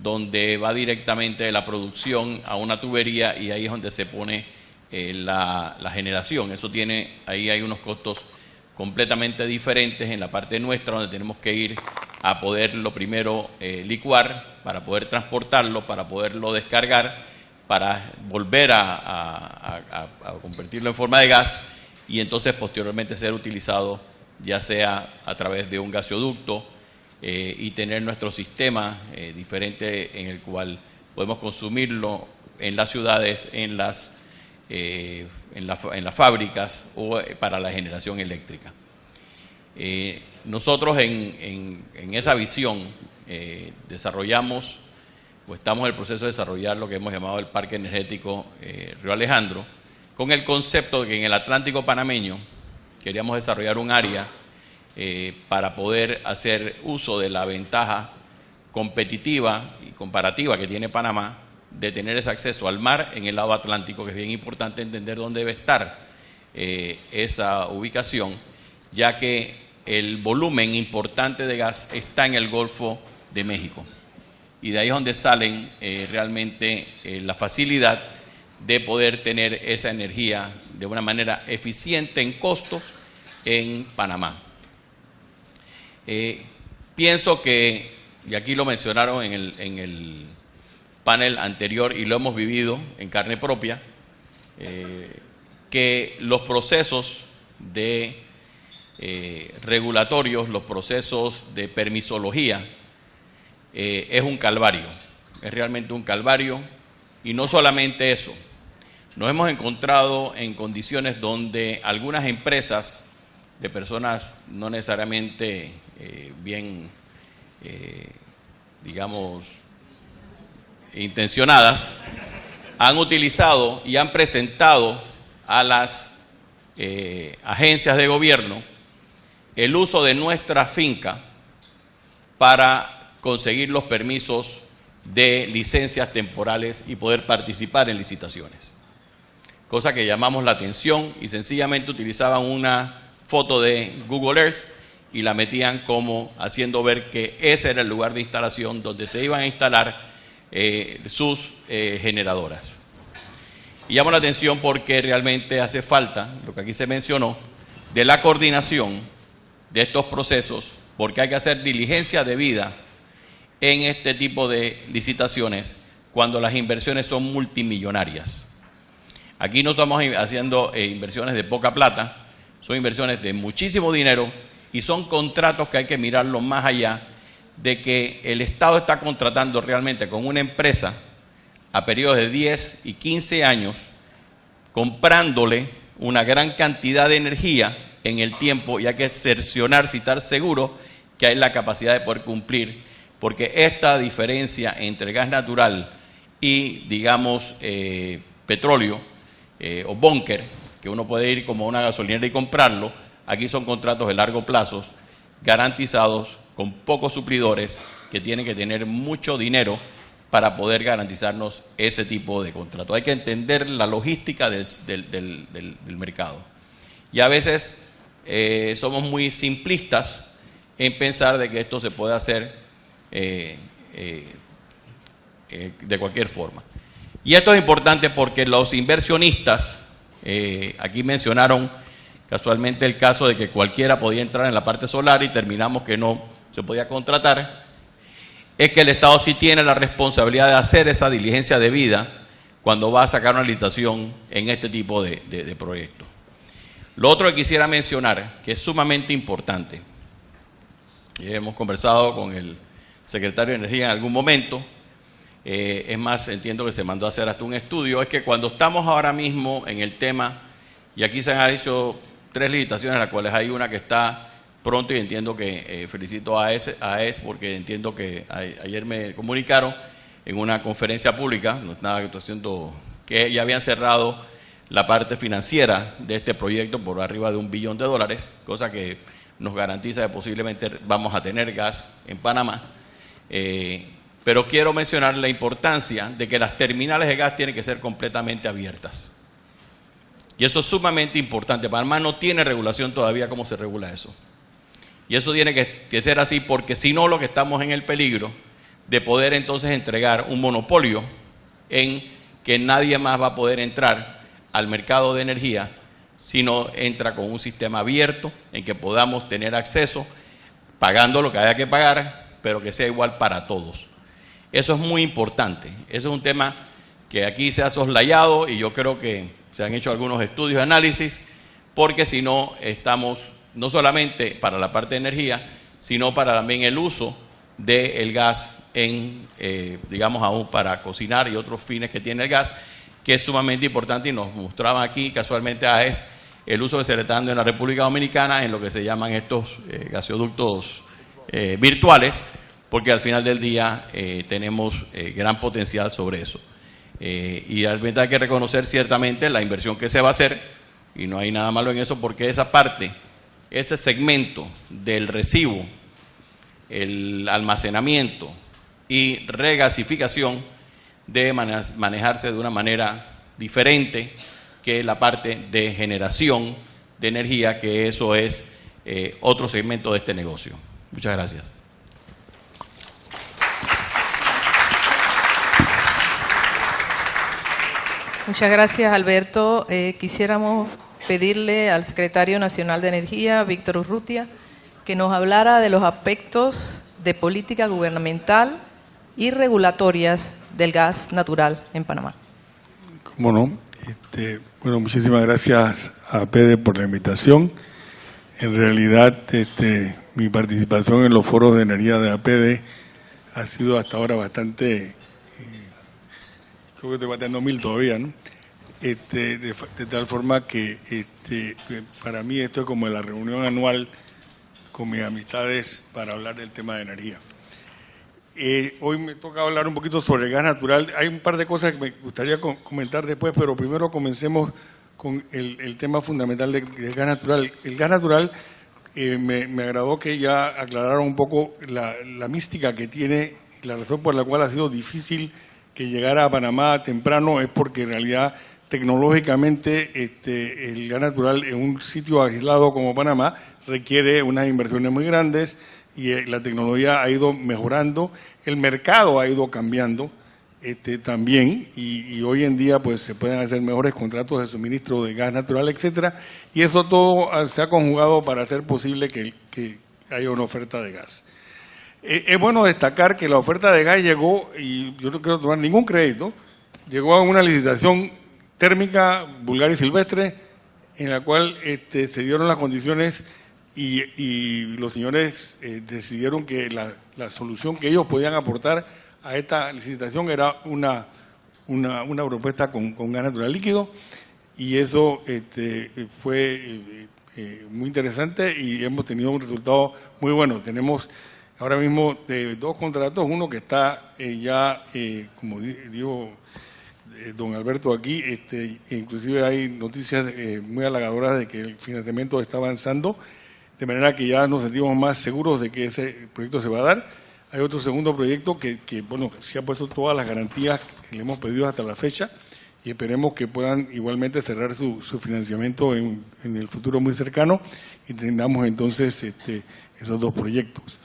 donde va directamente de la producción a una tubería y ahí es donde se pone la generación. Ahí hay unos costos completamente diferentes en la parte nuestra, donde tenemos que ir a poderlo primero licuar, para poder transportarlo, para poderlo descargar, para volver a convertirlo en forma de gas y entonces posteriormente ser utilizado ya sea a través de un gasoducto y tener nuestro sistema diferente en el cual podemos consumirlo en las ciudades, en las fábricas o para la generación eléctrica. Nosotros en esa visión desarrollamos, o estamos en el proceso de desarrollar lo que hemos llamado el Parque Energético Río Alejandro, con el concepto de que en el Atlántico panameño queríamos desarrollar un área para poder hacer uso de la ventaja competitiva y comparativa que tiene Panamá de tener ese acceso al mar en el lado atlántico, que es bien importante entender dónde debe estar esa ubicación, ya que el volumen importante de gas está en el Golfo de México. Y de ahí es donde salen realmente la facilidad de poder tener esa energía de una manera eficiente en costos en Panamá. Pienso que, y aquí lo mencionaron en el panel anterior y lo hemos vivido en carne propia, que los procesos de regulatorios, los procesos de permisología, es un calvario, es realmente un calvario. Y no solamente eso, nos hemos encontrado en condiciones donde algunas empresas de personas no necesariamente bien, digamos, intencionadas, han utilizado y han presentado a las agencias de gobierno el uso de nuestra finca para conseguir los permisos de licencias temporales y poder participar en licitaciones. Cosa que llamamos la atención y sencillamente utilizaban una foto de Google Earth y la metían como haciendo ver que ese era el lugar de instalación donde se iban a instalar sus generadoras. Y llamo la atención porque realmente hace falta, lo que aquí se mencionó, de la coordinación de estos procesos, porque hay que hacer diligencia debida en este tipo de licitaciones cuando las inversiones son multimillonarias. Aquí no estamos haciendo inversiones de poca plata, son inversiones de muchísimo dinero y son contratos que hay que mirarlo más allá de que el Estado está contratando realmente con una empresa a periodos de 10 y 15 años, comprándole una gran cantidad de energía en el tiempo, y hay que cerciorarse y estar seguro que hay la capacidad de poder cumplir, porque esta diferencia entre gas natural y, digamos, petróleo o búnker, que uno puede ir como a una gasolinera y comprarlo, aquí son contratos de largo plazo, garantizados, con pocos suplidores, que tienen que tener mucho dinero para poder garantizarnos ese tipo de contrato. Hay que entender la logística del mercado. Y a veces somos muy simplistas en pensar de que esto se puede hacer de cualquier forma. Y esto es importante porque los inversionistas, aquí mencionaron casualmente el caso de que cualquiera podía entrar en la parte solar y terminamos que no se podía contratar, es que el Estado sí tiene la responsabilidad de hacer esa diligencia debida cuando va a sacar una licitación en este tipo de proyectos. Lo otro que quisiera mencionar, que es sumamente importante, y hemos conversado con el secretario de Energía en algún momento, es más, entiendo que se mandó a hacer hasta un estudio, es que cuando estamos ahora mismo en el tema, y aquí se han hecho 3 licitaciones, las cuales hay una que está pronto, y entiendo que felicito a AES porque entiendo que ayer me comunicaron en una conferencia pública, no es nada que estoy haciendo, que ya habían cerrado la parte financiera de este proyecto por arriba de $1 billón, cosa que nos garantiza que posiblemente vamos a tener gas en Panamá. Pero quiero mencionar la importancia de que las terminales de gas tienen que ser completamente abiertas. Y eso es sumamente importante. Panamá no tiene regulación todavía cómo se regula eso. Y eso tiene que ser así, porque si no, lo que estamos en el peligro de poder entonces entregar un monopolio en que nadie más va a poder entrar al mercado de energía si no entra con un sistema abierto en que podamos tener acceso pagando lo que haya que pagar, pero que sea igual para todos. Eso es muy importante. Eso es un tema que aquí se ha soslayado y yo creo que se han hecho algunos estudios y análisis, porque si no estamos no solamente para la parte de energía, sino para también el uso del gas en, digamos, aún para cocinar y otros fines que tiene el gas, que es sumamente importante, y nos mostraba aquí casualmente AES el uso que se le está dando en la República Dominicana en lo que se llaman estos gasoductos virtuales, porque al final del día tenemos gran potencial sobre eso. Y realmente hay que reconocer ciertamente la inversión que se va a hacer, y no hay nada malo en eso, porque esa parte, ese segmento del recibo, el almacenamiento y regasificación debe manejarse de una manera diferente que la parte de generación de energía, que eso es otro segmento de este negocio. Muchas gracias. Muchas gracias, Alberto. Quisiéramos pedirle al Secretario Nacional de Energía, Víctor Urrutia, que nos hablara de los aspectos de política gubernamental y regulatorias del gas natural en Panamá. ¿Cómo no? Bueno, muchísimas gracias a APEDE por la invitación. En realidad, mi participación en los foros de energía de APEDE ha sido hasta ahora bastante, creo que estoy bateando 1000 todavía, ¿no? De tal forma que para mí esto es como la reunión anual con mis amistades para hablar del tema de energía. Hoy me toca hablar un poquito sobre el gas natural. Hay un par de cosas que me gustaría comentar después, pero primero comencemos con el tema fundamental del gas natural. El gas natural, me agradó que ya aclararon un poco la mística que tiene, la razón por la cual ha sido difícil que llegara a Panamá temprano es porque en realidad tecnológicamente el gas natural en un sitio aislado como Panamá requiere unas inversiones muy grandes y la tecnología ha ido mejorando, el mercado ha ido cambiando también y hoy en día pues se pueden hacer mejores contratos de suministro de gas natural, etcétera, y eso todo se ha conjugado para hacer posible que haya una oferta de gas. Es bueno destacar que la oferta de gas llegó, y yo no quiero tomar ningún crédito, llegó a una licitación térmica vulgar y silvestre en la cual se dieron las condiciones y los señores decidieron que la solución que ellos podían aportar a esta licitación era una propuesta con gas natural líquido, y eso fue muy interesante y hemos tenido un resultado muy bueno. Tenemos ahora mismo 2 contratos, uno que está ya, como dijo don Alberto aquí, inclusive hay noticias muy halagadoras de que el financiamiento está avanzando, de manera que ya nos sentimos más seguros de que ese proyecto se va a dar. Hay otro segundo proyecto que bueno, se ha puesto todas las garantías que le hemos pedido hasta la fecha y esperemos que puedan igualmente cerrar su financiamiento en el futuro muy cercano y tengamos entonces esos 2 proyectos.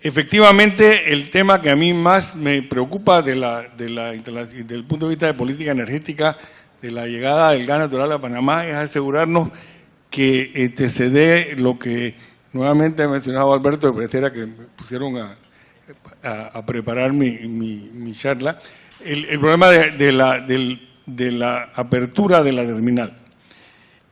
Efectivamente, el tema que a mí más me preocupa del punto de vista de política energética de la llegada del gas natural a Panamá es asegurarnos que se dé lo que nuevamente ha mencionado Alberto, de pareciera que me pusieron a preparar mi charla, el problema de la apertura de la terminal.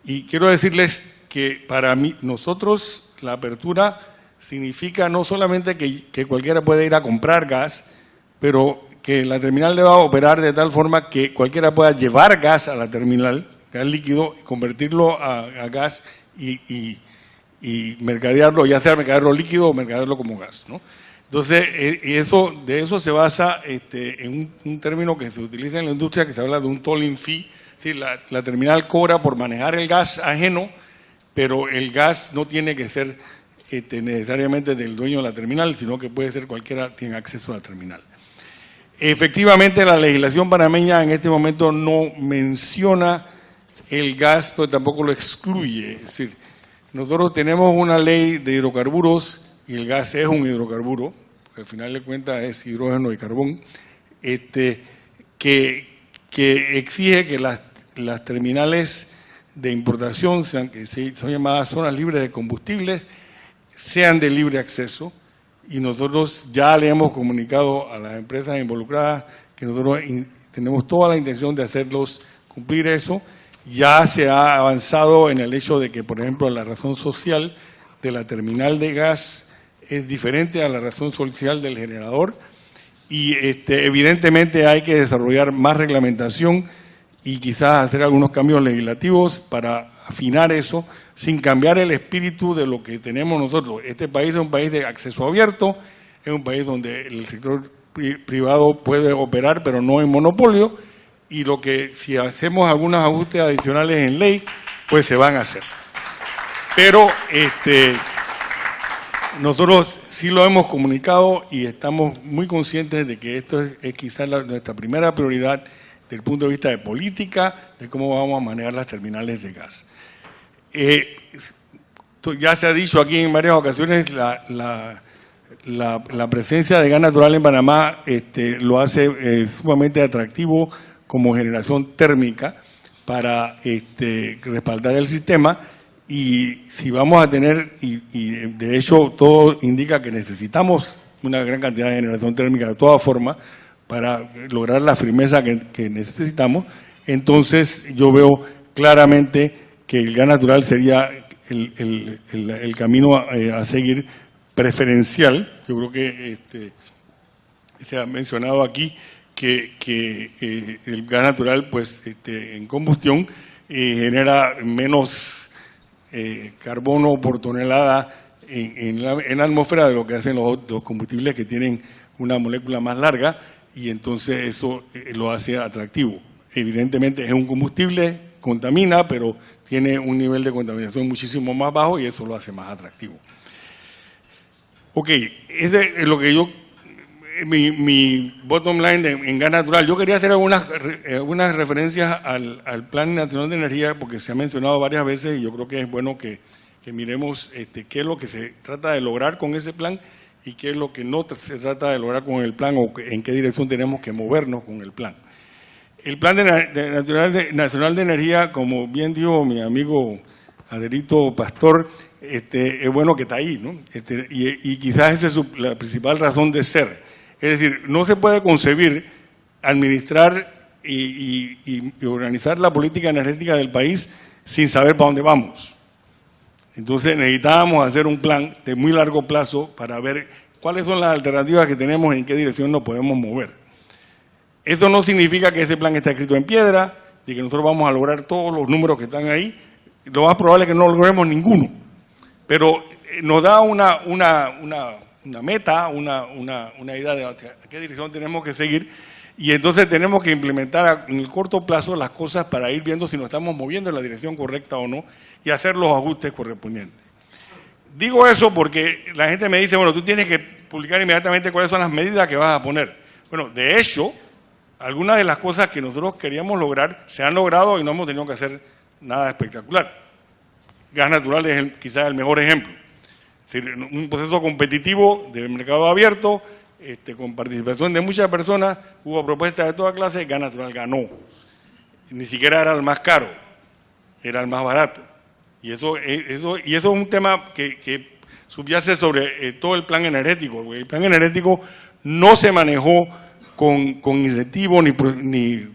Y quiero decirles que para nosotros la apertura significa no solamente que cualquiera puede ir a comprar gas, pero que la terminal deba operar de tal forma que cualquiera pueda llevar gas a la terminal, gas líquido, y convertirlo a gas y mercadearlo, ya sea mercadearlo líquido o mercadearlo como gas, ¿no? Entonces, de eso se basa en un término que se utiliza en la industria, que se habla de un tolling fee. Es decir, la terminal cobra por manejar el gas ajeno, pero el gas no tiene que ser necesariamente del dueño de la terminal, sino que puede ser cualquiera tiene acceso a la terminal. Efectivamente, la legislación panameña en este momento no menciona el gas, pero tampoco lo excluye. Es decir, nosotros tenemos una ley de hidrocarburos y el gas es un hidrocarburo, porque al final de cuentas es hidrógeno y carbón, que exige que las terminales de importación, que son llamadas zonas libres de combustibles, sean de libre acceso, y nosotros ya le hemos comunicado a las empresas involucradas que nosotros tenemos toda la intención de hacerlos cumplir eso. Ya se ha avanzado en el hecho de que, por ejemplo, la razón social de la terminal de gas es diferente a la razón social del generador y evidentemente hay que desarrollar más reglamentación y quizás hacer algunos cambios legislativos para afinar eso sin cambiar el espíritu de lo que tenemos nosotros. Este país es un país de acceso abierto, es un país donde el sector privado puede operar, pero no en monopolio, y lo que si hacemos algunos ajustes adicionales en ley, pues se van a hacer. Pero nosotros sí lo hemos comunicado y estamos muy conscientes de que esto es quizás nuestra primera prioridad desde el punto de vista de política, de cómo vamos a manejar las terminales de gas. Ya se ha dicho aquí en varias ocasiones, la presencia de gas natural en Panamá lo hace sumamente atractivo como generación térmica para respaldar el sistema, y si vamos a tener, y de hecho todo indica que necesitamos una gran cantidad de generación térmica de todas formas para lograr la firmeza que necesitamos, entonces yo veo claramente que el gas natural sería el camino a seguir preferencial. Yo creo que se ha mencionado aquí que el gas natural, pues, en combustión genera menos carbono por tonelada en la atmósfera de lo que hacen los combustibles que tienen una molécula más larga, y entonces eso lo hace atractivo. Evidentemente es un combustible, contamina, pero tiene un nivel de contaminación muchísimo más bajo y eso lo hace más atractivo. Ok, es lo que yo, mi bottom line en gas natural. Yo quería hacer algunas referencias al Plan Nacional de Energía, porque se ha mencionado varias veces y yo creo que es bueno que miremos qué es lo que se trata de lograr con ese plan y qué es lo que no se trata de lograr con el plan, o en qué dirección tenemos que movernos con el plan. El Plan Nacional de Energía, como bien dijo mi amigo Adelito Pastor, es bueno que está ahí, ¿no? Y quizás esa es la principal razón de ser. Es decir, no se puede concebir, administrar y organizar la política energética del país sin saber para dónde vamos. Entonces necesitábamos hacer un plan de muy largo plazo para ver cuáles son las alternativas que tenemos y en qué dirección nos podemos mover. Eso no significa que ese plan está escrito en piedra y que nosotros vamos a lograr todos los números que están ahí. Lo más probable es que no logremos ninguno, pero nos da una meta, una idea de a qué dirección tenemos que seguir, y entonces tenemos que implementar en el corto plazo las cosas para ir viendo si nos estamos moviendo en la dirección correcta o no y hacer los ajustes correspondientes. Digo eso porque la gente me dice, bueno, tú tienes que publicar inmediatamente cuáles son las medidas que vas a poner. Bueno, de hecho, algunas de las cosas que nosotros queríamos lograr se han logrado y no hemos tenido que hacer nada espectacular. Gas natural es quizás el mejor ejemplo. Es decir, un proceso competitivo del mercado abierto, con participación de muchas personas, hubo propuestas de toda clase, gas natural ganó. Ni siquiera era el más caro, era el más barato. Y eso es un tema que subyace sobre todo el plan energético, porque el plan energético no se manejó con incentivos ni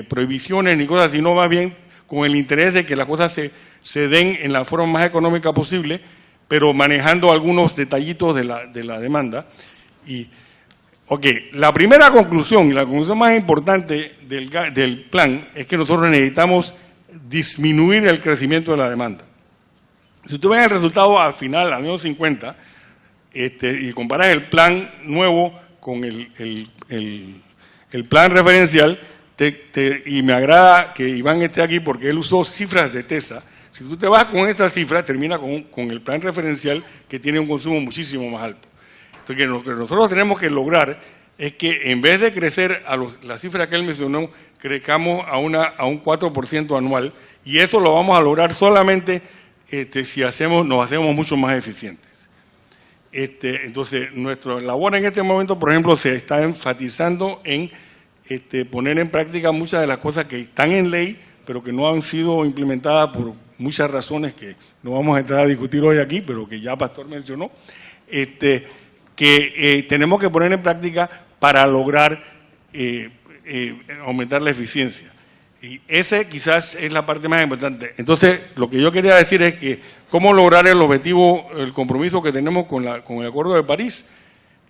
prohibiciones ni cosas, sino más bien con el interés de que las cosas se den en la forma más económica posible, pero manejando algunos detallitos de la demanda. Y, ok, la primera conclusión, y la conclusión más importante del plan, es que nosotros necesitamos disminuir el crecimiento de la demanda. Si tú ves el resultado al final, al año 50, y comparas el plan nuevo con el plan referencial, y me agrada que Iván esté aquí porque él usó cifras de TESA. Si tú te vas con estas cifras, termina con el plan referencial, que tiene un consumo muchísimo más alto. Entonces, lo que nosotros tenemos que lograr es que en vez de crecer a las cifras que él mencionó, crezcamos a un 4% anual, y eso lo vamos a lograr solamente si nos hacemos mucho más eficientes. Entonces, nuestra labor en este momento, por ejemplo, se está enfatizando en poner en práctica muchas de las cosas que están en ley, pero que no han sido implementadas por muchas razones que no vamos a entrar a discutir hoy aquí, pero que ya Pastor mencionó, que tenemos que poner en práctica para lograr aumentar la eficiencia. Y ese quizás es la parte más importante. Entonces, lo que yo quería decir es que cómo lograr el objetivo, el compromiso que tenemos con el Acuerdo de París,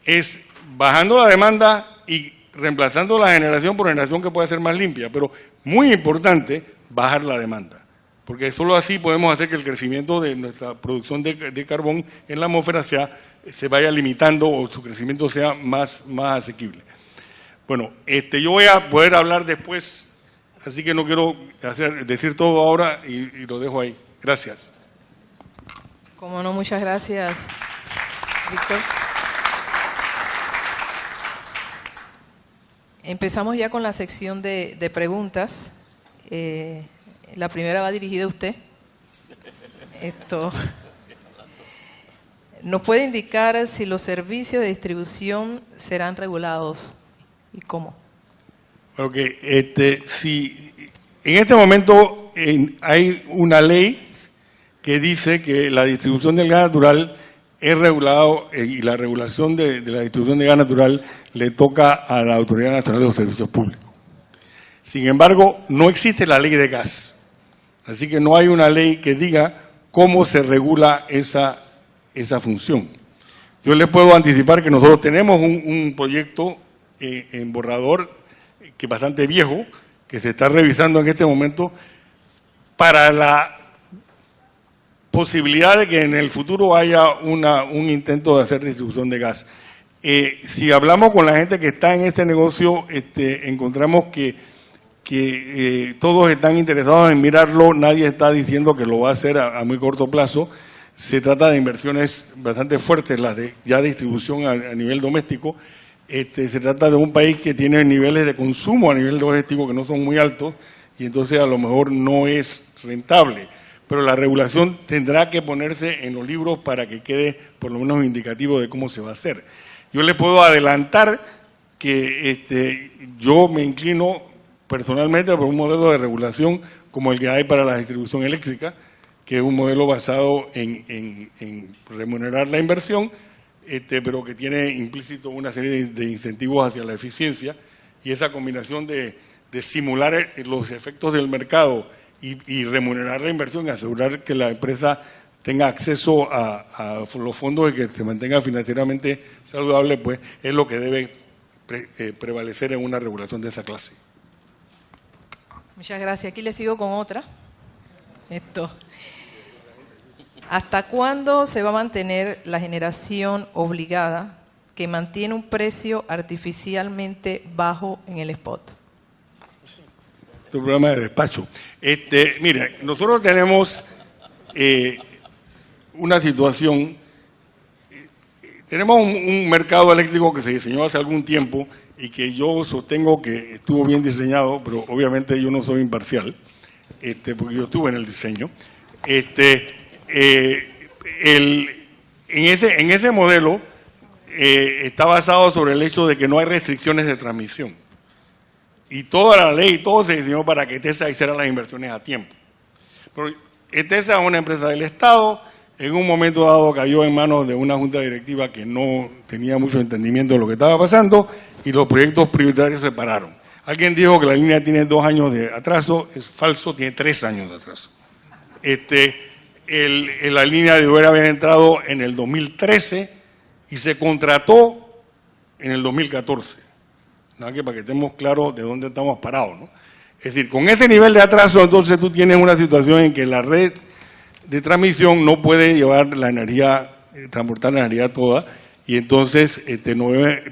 es bajando la demanda y reemplazando la generación por generación que pueda ser más limpia. Pero muy importante, bajar la demanda. Porque solo así podemos hacer que el crecimiento de nuestra producción de carbón en la atmósfera se vaya limitando o su crecimiento sea más asequible. Bueno, yo voy a poder hablar después, así que no quiero decir todo ahora y lo dejo ahí. Gracias. Como no, muchas gracias, Víctor. Empezamos ya con la sección de preguntas. La primera va dirigida a usted. ¿Nos puede indicar si los servicios de distribución serán regulados y cómo? Ok, si en este momento hay una ley que dice que la distribución del gas natural es regulado y la regulación de la distribución de gas natural le toca a la Autoridad Nacional de los Servicios Públicos. Sin embargo, no existe la ley de gas. Así que no hay una ley que diga cómo se regula esa función. Yo les puedo anticipar que nosotros tenemos un proyecto en borrador, que es bastante viejo, que se está revisando en este momento, para la posibilidad de que en el futuro haya un intento de hacer distribución de gas. Si hablamos con la gente que está en este negocio, encontramos que todos están interesados en mirarlo, nadie está diciendo que lo va a hacer a muy corto plazo. Se trata de inversiones bastante fuertes, las de ya distribución a nivel doméstico. Se trata de un país que tiene niveles de consumo a nivel doméstico que no son muy altos y entonces a lo mejor no es rentable. Pero la regulación tendrá que ponerse en los libros para que quede por lo menos indicativo de cómo se va a hacer. Yo le puedo adelantar que yo me inclino personalmente por un modelo de regulación como el que hay para la distribución eléctrica, que es un modelo basado en remunerar la inversión, pero que tiene implícito una serie de incentivos hacia la eficiencia, y esa combinación de simular los efectos del mercado y remunerar la inversión y asegurar que la empresa tenga acceso a los fondos y que se mantenga financieramente saludable, pues es lo que debe prevalecer en una regulación de esa clase. Muchas gracias. Aquí le sigo con otra. ¿Hasta cuándo se va a mantener la generación obligada que mantiene un precio artificialmente bajo en el spot? Este programa de despacho. Mire, nosotros tenemos una situación, tenemos un mercado eléctrico que se diseñó hace algún tiempo y que yo sostengo que estuvo bien diseñado, pero obviamente yo no soy imparcial, porque yo estuve en el diseño. En ese modelo está basado sobre el hecho de que no hay restricciones de transmisión. Y toda la ley, todo se diseñó para que TESA hiciera las inversiones a tiempo. Pero TESA es una empresa del Estado, en un momento dado cayó en manos de una junta directiva que no tenía mucho entendimiento de lo que estaba pasando y los proyectos prioritarios se pararon. Alguien dijo que la línea tiene 2 años de atraso, es falso, tiene 3 años de atraso. La línea de Iberia había entrado en el 2013 y se contrató en el 2014. Nada que para que estemos claros de dónde estamos parados, ¿no? Es decir, con ese nivel de atraso, entonces tú tienes una situación en que la red de transmisión no puede llevar la energía, transportar la energía toda, y entonces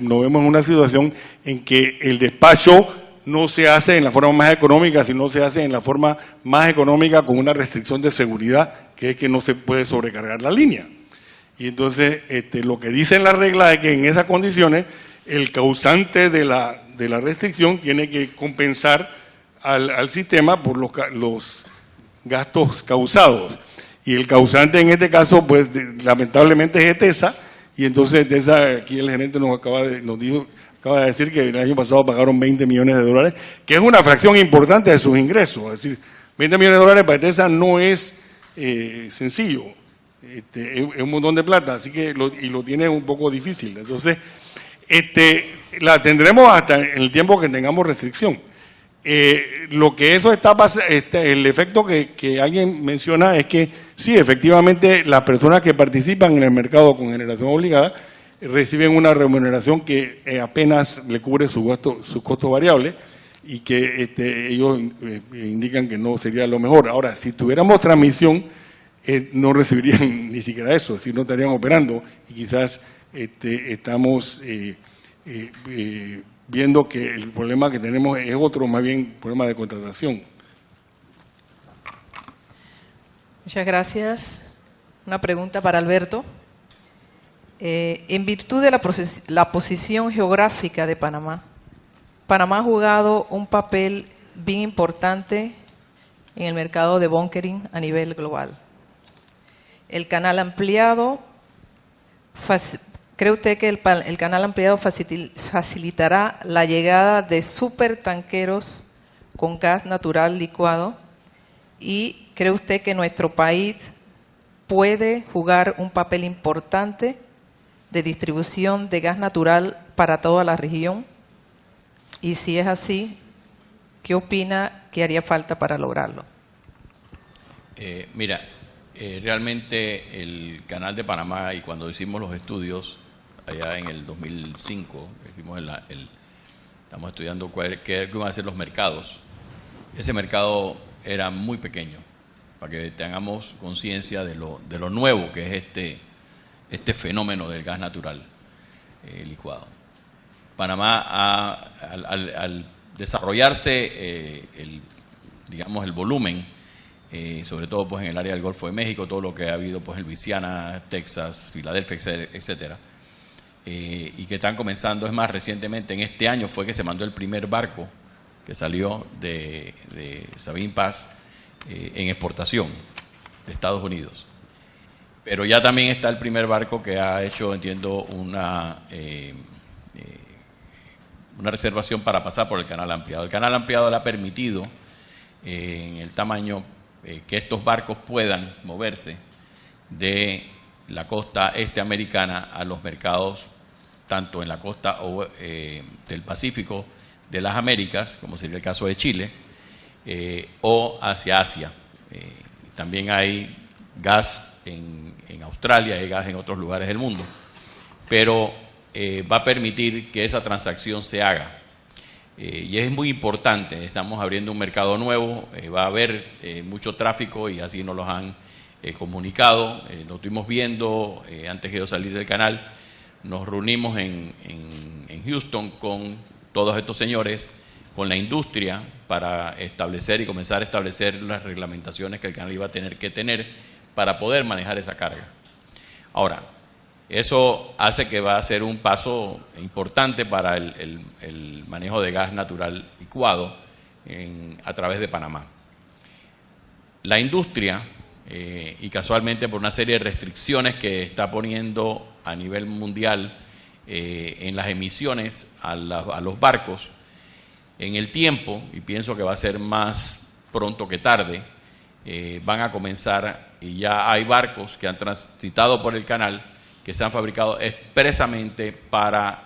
nos vemos en una situación en que el despacho no se hace en la forma más económica, sino se hace en la forma más económica con una restricción de seguridad, que es que no se puede sobrecargar la línea. Y entonces lo que dicen las reglas es que en esas condiciones el causante de la restricción tiene que compensar al sistema por los gastos causados. Y el causante en este caso, pues lamentablemente es TESA, y entonces TESA, aquí el gerente nos acaba de decir que el año pasado pagaron $20 millones, que es una fracción importante de sus ingresos. Es decir, $20 millones para TESA no es sencillo, es un montón de plata, así que lo tiene un poco difícil. Entonces, la tendremos hasta en el tiempo que tengamos restricción. Lo que eso está el efecto que alguien menciona es que sí, efectivamente, las personas que participan en el mercado con generación obligada reciben una remuneración que apenas le cubre su costo variable y que ellos indican que no sería lo mejor. Ahora, si tuviéramos transmisión, no recibirían ni siquiera eso, si no estarían operando y quizás estamos viendo que el problema que tenemos es otro, más bien problema de contratación. Muchas gracias. Una pregunta para Alberto. En virtud de la posición geográfica de Panamá, Panamá ha jugado un papel bien importante en el mercado de bunkering a nivel global. El canal ampliado, ¿cree usted que el canal ampliado facilitará la llegada de supertanqueros con gas natural licuado? ¿Y cree usted que nuestro país puede jugar un papel importante de distribución de gas natural para toda la región? Y si es así, ¿qué opina que haría falta para lograrlo? Realmente el Canal de Panamá, y cuando hicimos los estudios allá en el 2005, estamos estudiando qué van a ser los mercados. Ese mercado era muy pequeño, para que tengamos conciencia de lo nuevo que es este fenómeno del gas natural licuado. Panamá, al desarrollarse el volumen, sobre todo pues en el área del Golfo de México, todo lo que ha habido pues en Luisiana, Texas, Filadelfia, etcétera, y que están comenzando, es más, recientemente en este año fue que se mandó el primer barco que salió de Sabine Pass en exportación de Estados Unidos. Pero ya también está el primer barco que ha hecho, entiendo, una reservación para pasar por el canal ampliado. El canal ampliado le ha permitido en el tamaño que estos barcos puedan moverse de la costa este americana a los mercados tanto en la costa del Pacífico de las Américas, como sería el caso de Chile, o hacia Asia. También hay gas en Australia, hay gas en otros lugares del mundo, pero va a permitir que esa transacción se haga. Y es muy importante, estamos abriendo un mercado nuevo, va a haber mucho tráfico y así nos lo han comunicado. Lo estuvimos viendo antes que yo salir del canal, nos reunimos en Houston con todos estos señores, con la industria, para establecer y comenzar a establecer las reglamentaciones que el canal iba a tener que tener para poder manejar esa carga. Ahora, eso hace que va a ser un paso importante para el manejo de gas natural licuado a través de Panamá. La industria, y casualmente por una serie de restricciones que está poniendo a nivel mundial en las emisiones a los barcos, en el tiempo, y pienso que va a ser más pronto que tarde, van a comenzar, y ya hay barcos que han transitado por el canal, que se han fabricado expresamente para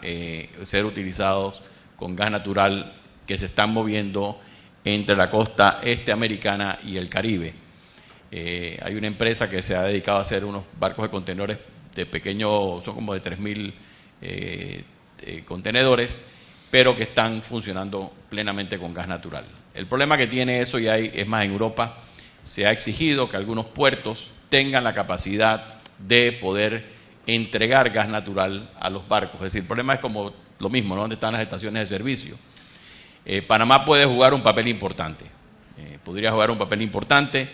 ser utilizados con gas natural, que se están moviendo entre la costa este americana y el Caribe. Hay una empresa que se ha dedicado a hacer unos barcos de contenedores de pequeños, son como de 3.000 contenedores, pero que están funcionando plenamente con gas natural. El problema que tiene eso, y es más, en Europa se ha exigido que algunos puertos tengan la capacidad de poder entregar gas natural a los barcos. Es decir, el problema es como lo mismo, ¿no? Donde están las estaciones de servicio. Panamá puede jugar un papel importante, podría jugar un papel importante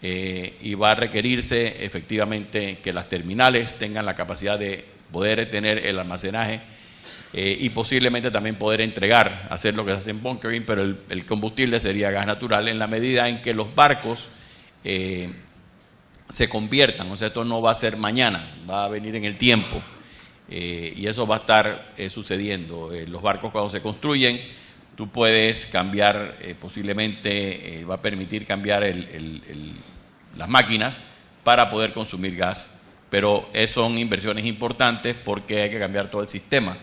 y va a requerirse efectivamente que las terminales tengan la capacidad de poder tener el almacenaje y posiblemente también poder entregar, hacer lo que se hace en bunkering, pero el combustible sería gas natural en la medida en que los barcos se conviertan. O sea, esto no va a ser mañana, va a venir en el tiempo y eso va a estar sucediendo. Los barcos, cuando se construyen, tú puedes cambiar, posiblemente va a permitir cambiar las máquinas para poder consumir gas, pero son inversiones importantes porque hay que cambiar todo el sistema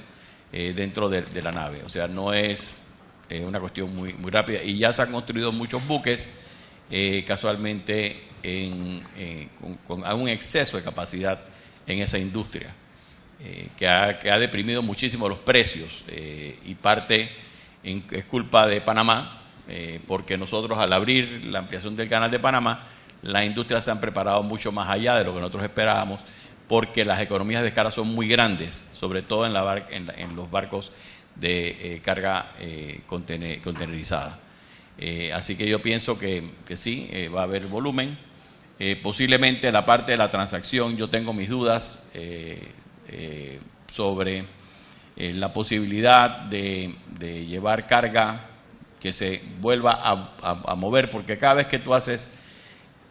dentro de la nave. O sea, no es una cuestión muy rápida. Y ya se han construido muchos buques, casualmente con un exceso de capacidad en esa industria, que ha deprimido muchísimo los precios, y parte es culpa de Panamá, porque nosotros al abrir la ampliación del canal de Panamá, las industrias se han preparado mucho más allá de lo que nosotros esperábamos, porque las economías de escala son muy grandes, sobre todo en los barcos de carga contenerizada. Así que yo pienso que sí, va a haber volumen. Posiblemente la parte de la transacción yo tengo mis dudas sobre la posibilidad de llevar carga que se vuelva a mover, porque cada vez que tú haces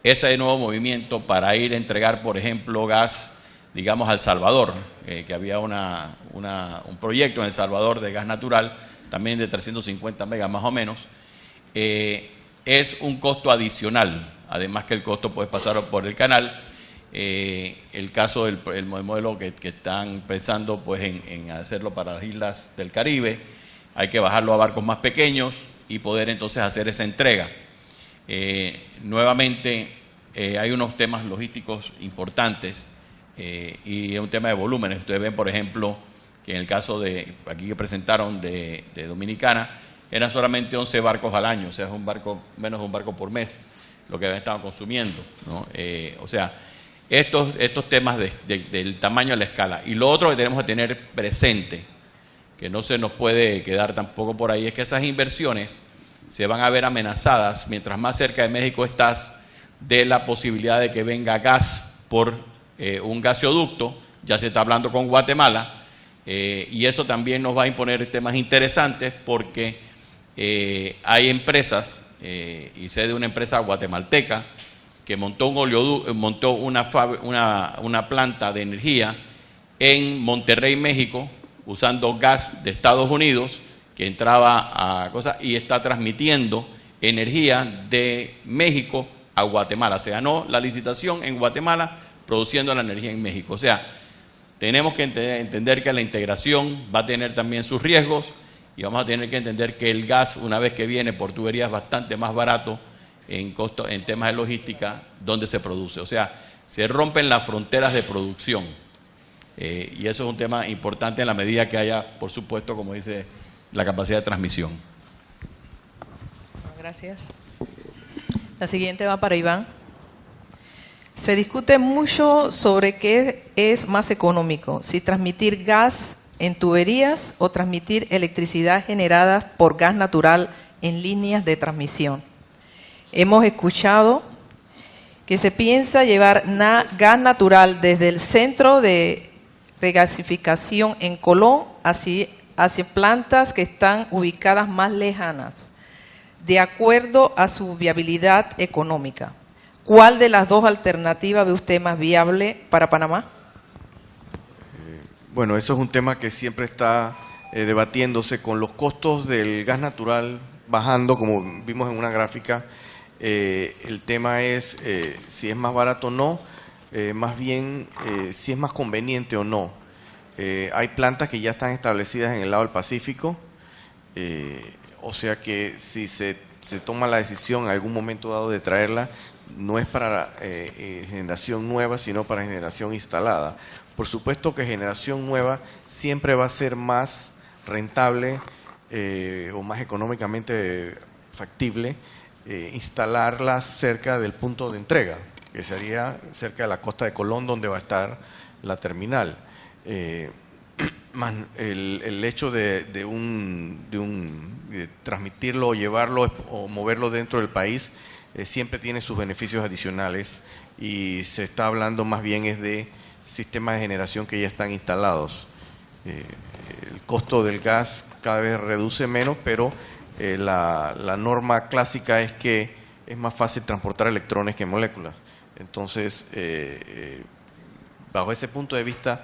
ese nuevo movimiento para ir a entregar, por ejemplo, gas, digamos, a El Salvador, que había un proyecto en El Salvador de gas natural, también de 350 megas más o menos, es un costo adicional, además que el costo puede pasar por el canal. El caso del modelo que están pensando pues en hacerlo para las islas del Caribe, hay que bajarlo a barcos más pequeños y poder entonces hacer esa entrega. Nuevamente hay unos temas logísticos importantes, y es un tema de volúmenes. Ustedes ven, por ejemplo, que en el caso de aquí que presentaron de Dominicana, eran solamente 11 barcos al año, o sea, es menos de un barco por mes lo que habían estado consumiendo, ¿no? O sea, estos temas del tamaño de la escala. Y lo otro que tenemos que tener presente, que no se nos puede quedar tampoco por ahí, es que esas inversiones se van a ver amenazadas mientras más cerca de México estás de la posibilidad de que venga gas por un gasoducto. Ya se está hablando con Guatemala, y eso también nos va a imponer temas interesantes, porque hay empresas, y sé de una empresa guatemalteca que montó una planta de energía en Monterrey, México, usando gas de Estados Unidos que entraba a cosas, y está transmitiendo energía de México a Guatemala. Se ganó la licitación en Guatemala produciendo la energía en México. O sea, tenemos que entender que la integración va a tener también sus riesgos, y vamos a tener que entender que el gas, una vez que viene por tubería, es bastante más barato en costo, en temas de logística, donde se produce. O sea, se rompen las fronteras de producción, y eso es un tema importante en la medida que haya, por supuesto, como dice, la capacidad de transmisión. Gracias. La siguiente va para Iván. Se discute mucho sobre qué es más económico, si transmitir gas en tuberías o transmitir electricidad generada por gas natural en líneas de transmisión. Hemos escuchado que se piensa llevar gas natural desde el centro de regasificación en Colón hacia plantas que están ubicadas más lejanas, de acuerdo a su viabilidad económica. ¿Cuál de las dos alternativas ve usted más viable para Panamá? Bueno, eso es un tema que siempre está debatiéndose, con los costos del gas natural bajando, como vimos en una gráfica. El tema es si es más barato o no, más bien si es más conveniente o no. Hay plantas que ya están establecidas en el lado del Pacífico, o sea que si se toma la decisión en algún momento dado de traerla, no es para generación nueva, sino para generación instalada. Por supuesto que generación nueva siempre va a ser más rentable o más económicamente factible instalarlas cerca del punto de entrega, que sería cerca de la costa de Colón, donde va a estar la terminal. El hecho de transmitirlo o llevarlo o moverlo dentro del país siempre tiene sus beneficios adicionales, y se está hablando más bien es de sistemas de generación que ya están instalados. El costo del gas cada vez reduce menos, pero la norma clásica es que es más fácil transportar electrones que moléculas. Entonces, bajo ese punto de vista,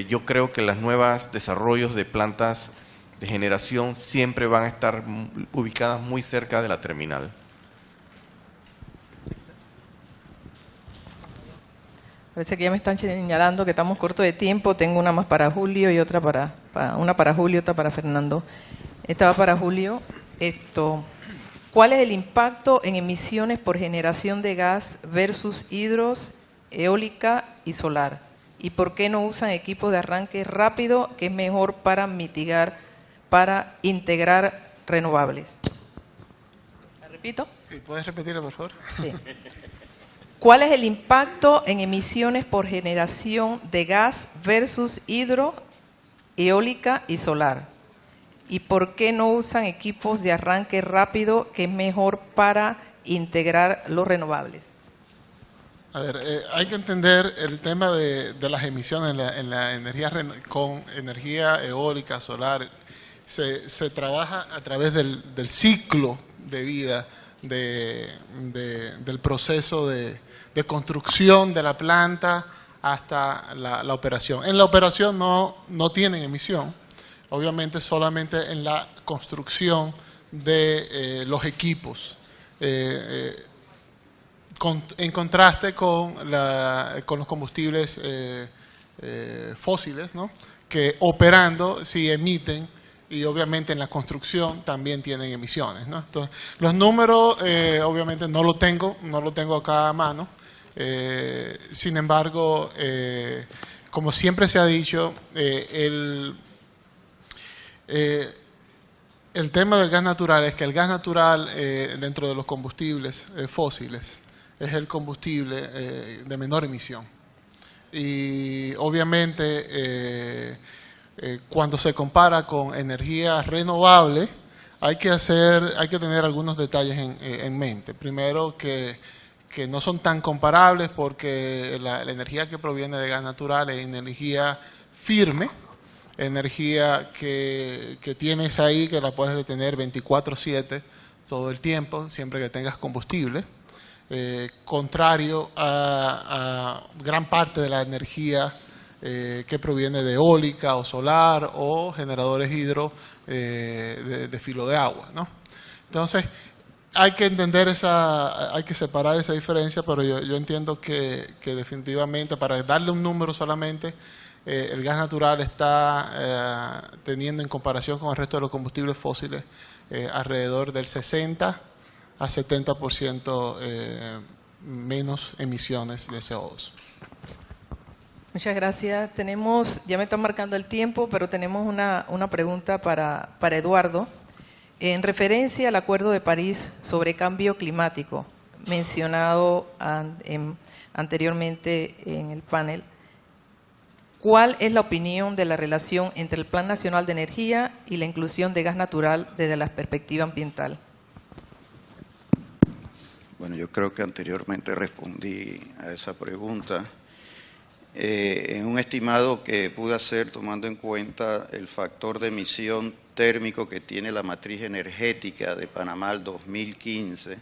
yo creo que los nuevos desarrollos de plantas de generación siempre van a estar ubicadas muy cerca de la terminal. Parece que ya me están señalando que estamos cortos de tiempo. Tengo una más para Julio y otra una para Julio y otra para Fernando. Esta va para Julio. ¿Cuál es el impacto en emisiones por generación de gas versus hidros, eólica y solar? ¿Y por qué no usan equipos de arranque rápido, que es mejor para integrar renovables? ¿La repito? Sí, ¿puedes repetirlo, por favor? Sí. ¿Cuál es el impacto en emisiones por generación de gas versus hidro, eólica y solar? ¿Y por qué no usan equipos de arranque rápido, que es mejor para integrar los renovables? A ver, hay que entender el tema de las emisiones en la energía con energía eólica, solar. Se trabaja a través del ciclo de vida del proceso de construcción de la planta hasta la operación. En la operación no tienen emisión, obviamente solamente en la construcción de los equipos, en contraste con los combustibles fósiles, ¿no?, que operando sí emiten, y obviamente en la construcción también tienen emisiones, ¿no? Entonces, los números obviamente no lo tengo acá a mano. Sin embargo, como siempre se ha dicho, el tema del gas natural es que el gas natural dentro de los combustibles fósiles es el combustible de menor emisión. Y obviamente cuando se compara con energía renovable, hay que tener algunos detalles en mente. Primero, que no son tan comparables, porque la energía que proviene de gas natural es energía firme, energía que tienes ahí, que la puedes detener 24/7 todo el tiempo, siempre que tengas combustible, contrario a gran parte de la energía que proviene de eólica o solar o generadores hidro de filo de agua, ¿no? Entonces, hay que entender hay que separar esa diferencia, pero yo entiendo que definitivamente, para darle un número solamente, el gas natural está teniendo, en comparación con el resto de los combustibles fósiles, alrededor del 60 a 70% menos emisiones de CO2. Muchas gracias. Ya me están marcando el tiempo, pero tenemos una pregunta para Eduardo. En referencia al Acuerdo de París sobre cambio climático, mencionado anteriormente en el panel, ¿cuál es la opinión de la relación entre el Plan Nacional de Energía y la inclusión de gas natural desde la perspectiva ambiental? Bueno, yo creo que anteriormente respondí a esa pregunta. En un estimado que pude hacer tomando en cuenta el factor de emisión térmico que tiene la matriz energética de Panamá al 2015,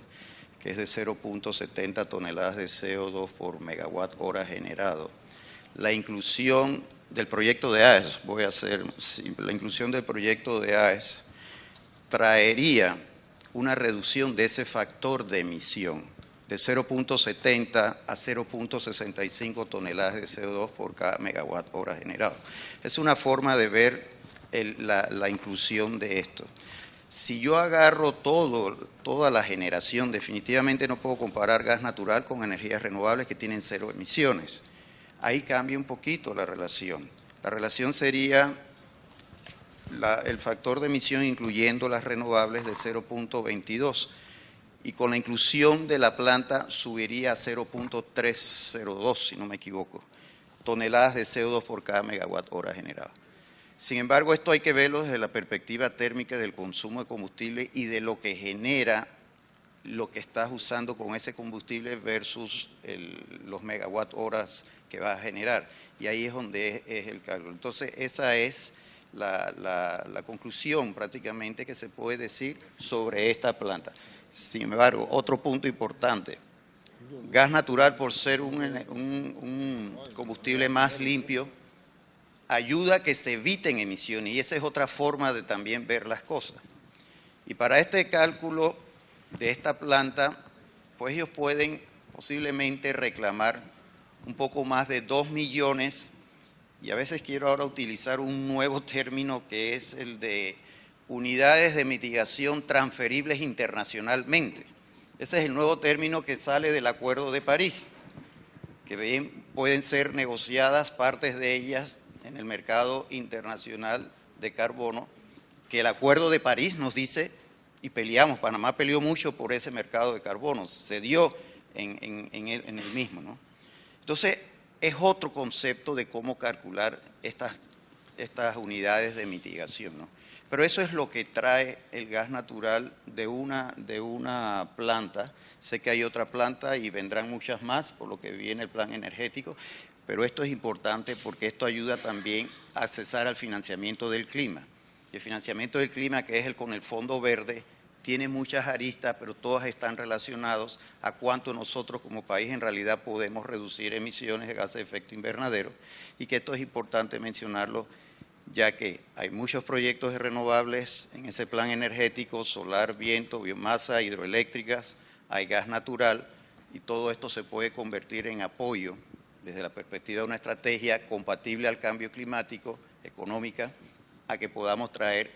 que es de 0.70 toneladas de CO2 por megawatt hora generado. La inclusión del proyecto de AES, la inclusión del proyecto de AES traería una reducción de ese factor de emisión de 0.70 a 0.65 toneladas de CO2 por cada megawatt hora generado. Es una forma de ver la inclusión de esto. Si yo agarro toda la generación, definitivamente no puedo comparar gas natural con energías renovables que tienen cero emisiones. Ahí cambia un poquito la relación. La relación sería el factor de emisión incluyendo las renovables de 0.22, y con la inclusión de la planta subiría a 0.302, si no me equivoco, toneladas de CO2 por cada megawatt hora generado. Sin embargo, esto hay que verlo desde la perspectiva térmica del consumo de combustible y de lo que genera lo que estás usando con ese combustible versus los megawatt horas que va a generar. Y ahí es donde es el cálculo. Entonces, esa es la conclusión prácticamente que se puede decir sobre esta planta. Sin embargo, otro punto importante, gas natural, por ser un combustible más limpio, ayuda a que se eviten emisiones, y esa es otra forma de también ver las cosas. Y para este cálculo de esta planta, pues ellos pueden posiblemente reclamar un poco más de 2 millones, y a veces quiero ahora utilizar un nuevo término que es el de unidades de mitigación transferibles internacionalmente. Ese es el nuevo término que sale del Acuerdo de París, que bien pueden ser negociadas partes de ellas en el mercado internacional de carbono, que el Acuerdo de París nos dice, y peleamos, Panamá peleó mucho por ese mercado de carbono, se dio en el mismo, ¿no? Entonces, es otro concepto de cómo calcular estas unidades de mitigación, ¿no? Pero eso es lo que trae el gas natural de una planta. Sé que hay otra planta y vendrán muchas más, por lo que viene el plan energético, pero esto es importante porque esto ayuda también a accesar al financiamiento del clima. El financiamiento del clima, que es con el Fondo Verde, tiene muchas aristas, pero todas están relacionadas a cuánto nosotros como país en realidad podemos reducir emisiones de gases de efecto invernadero, y que esto es importante mencionarlo, ya que hay muchos proyectos de renovables en ese plan energético, solar, viento, biomasa, hidroeléctricas, hay gas natural, y todo esto se puede convertir en apoyo desde la perspectiva de una estrategia compatible al cambio climático, económica, a que podamos traer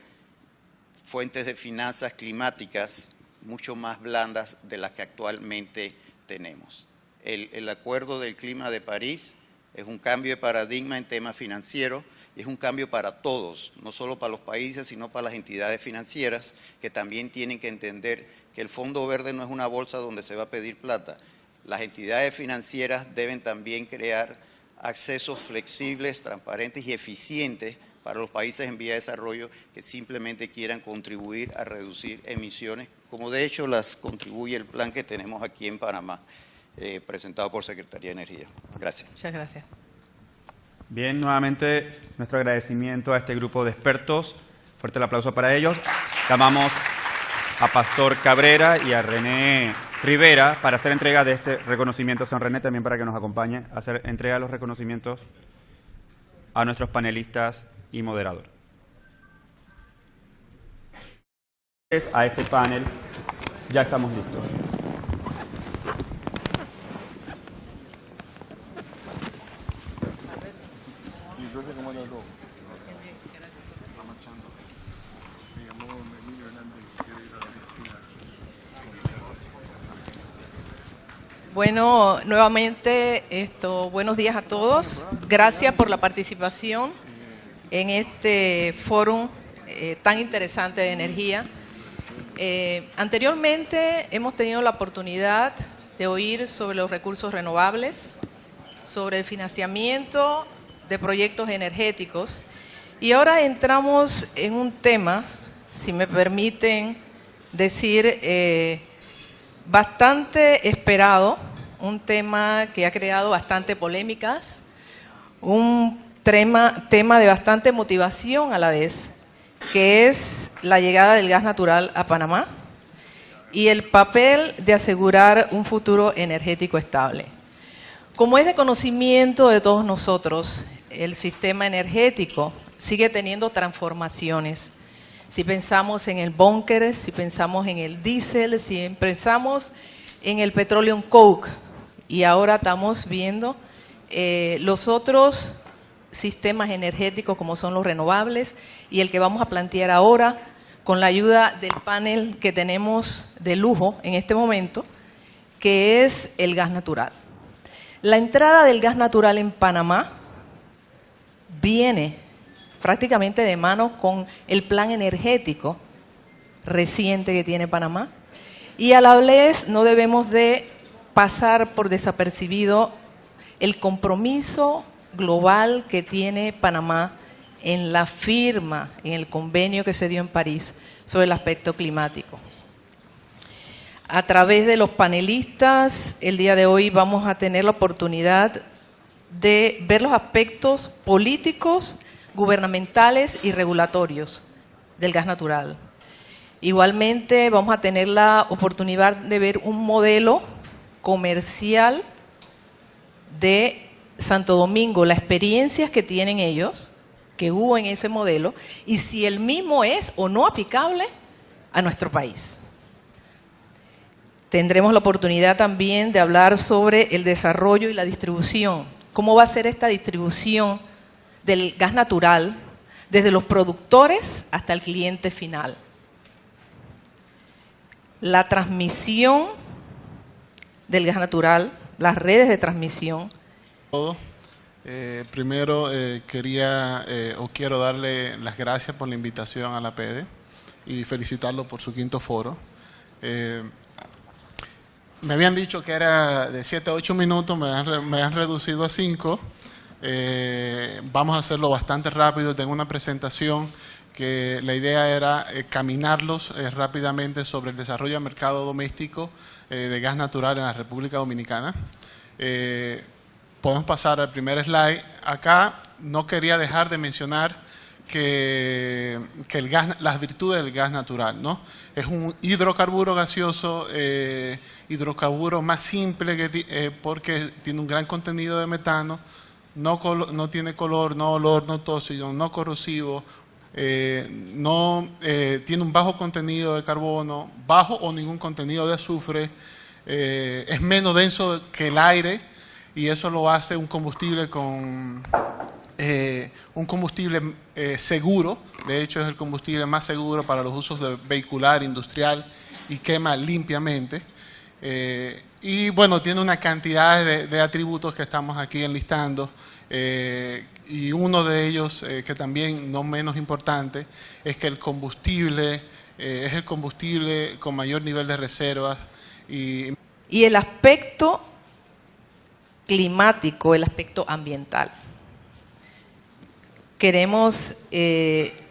fuentes de finanzas climáticas mucho más blandas de las que actualmente tenemos. El Acuerdo del Clima de París es un cambio de paradigma en temas financieros, y es un cambio para todos, no solo para los países, sino para las entidades financieras, que también tienen que entender que el Fondo Verde no es una bolsa donde se va a pedir plata. Las entidades financieras deben también crear accesos flexibles, transparentes y eficientes para los países en vía de desarrollo que simplemente quieran contribuir a reducir emisiones, como de hecho las contribuye el plan que tenemos aquí en Panamá, presentado por Secretaría de Energía. Gracias. Muchas gracias. Bien, nuevamente nuestro agradecimiento a este grupo de expertos. Fuerte el aplauso para ellos. Llamamos a Pastor Cabrera y a René Rivera para hacer entrega de este reconocimiento. San René también para que nos acompañe a hacer entrega de los reconocimientos a nuestros panelistas y moderador. A este panel ya estamos listos. Bueno, nuevamente, buenos días a todos. Gracias por la participación en este foro tan interesante de energía. Anteriormente hemos tenido la oportunidad de oír sobre los recursos renovables, sobre el financiamiento de proyectos energéticos, y ahora entramos en un tema, si me permiten decir, bastante esperado, un tema que ha creado bastante polémicas, un tema de bastante motivación a la vez, que es la llegada del gas natural a Panamá y el papel de asegurar un futuro energético estable. Como es de conocimiento de todos nosotros, el sistema energético sigue teniendo transformaciones. Si pensamos en el búnker, si pensamos en el diésel, si pensamos en el petroleum coke, y ahora estamos viendo los otros sistemas energéticos como son los renovables, y el que vamos a plantear ahora con la ayuda del panel que tenemos de lujo en este momento, que es el gas natural. La entrada del gas natural en Panamá viene prácticamente de mano con el plan energético reciente que tiene Panamá, y a la vez no debemos de pasar por desapercibido el compromiso global que tiene Panamá en la firma, en el convenio que se dio en París sobre el aspecto climático. A través de los panelistas, el día de hoy vamos a tener la oportunidad de ver los aspectos políticos, gubernamentales y regulatorios del gas natural. Igualmente vamos a tener la oportunidad de ver un modelo comercial de Santo Domingo, las experiencias que tienen ellos, que hubo en ese modelo, y si el mismo es o no aplicable a nuestro país. tendremos la oportunidad también de hablar sobre el desarrollo y la distribución. ¿Cómo va a ser esta distribución del gas natural desde los productores hasta el cliente final? La transmisión del gas natural, las redes de transmisión. Primero quiero darle las gracias por la invitación a la APEDE y felicitarlo por su 5º foro. Me habían dicho que era de 7 a 8 minutos, me han reducido a 5. Vamos a hacerlo bastante rápido. Tengo una presentación que la idea era caminarlos rápidamente sobre el desarrollo del mercado doméstico de gas natural en la República Dominicana. Podemos pasar al primer slide. Acá no quería dejar de mencionar que las virtudes del gas natural, ¿no? Es un hidrocarburo gaseoso, hidrocarburo más simple porque tiene un gran contenido de metano, no tiene color, no olor, no tóxico, no corrosivo, tiene un bajo contenido de carbono, bajo o ningún contenido de azufre, es menos denso que el aire y eso lo hace un combustible seguro. De hecho es el combustible más seguro para los usos de vehicular, industrial y quema limpiamente. Y bueno, tiene una cantidad de atributos que estamos aquí enlistando. Y uno de ellos, que también no menos importante, es que el combustible es el combustible con mayor nivel de reservas. Y el aspecto climático, el aspecto ambiental. Queremos,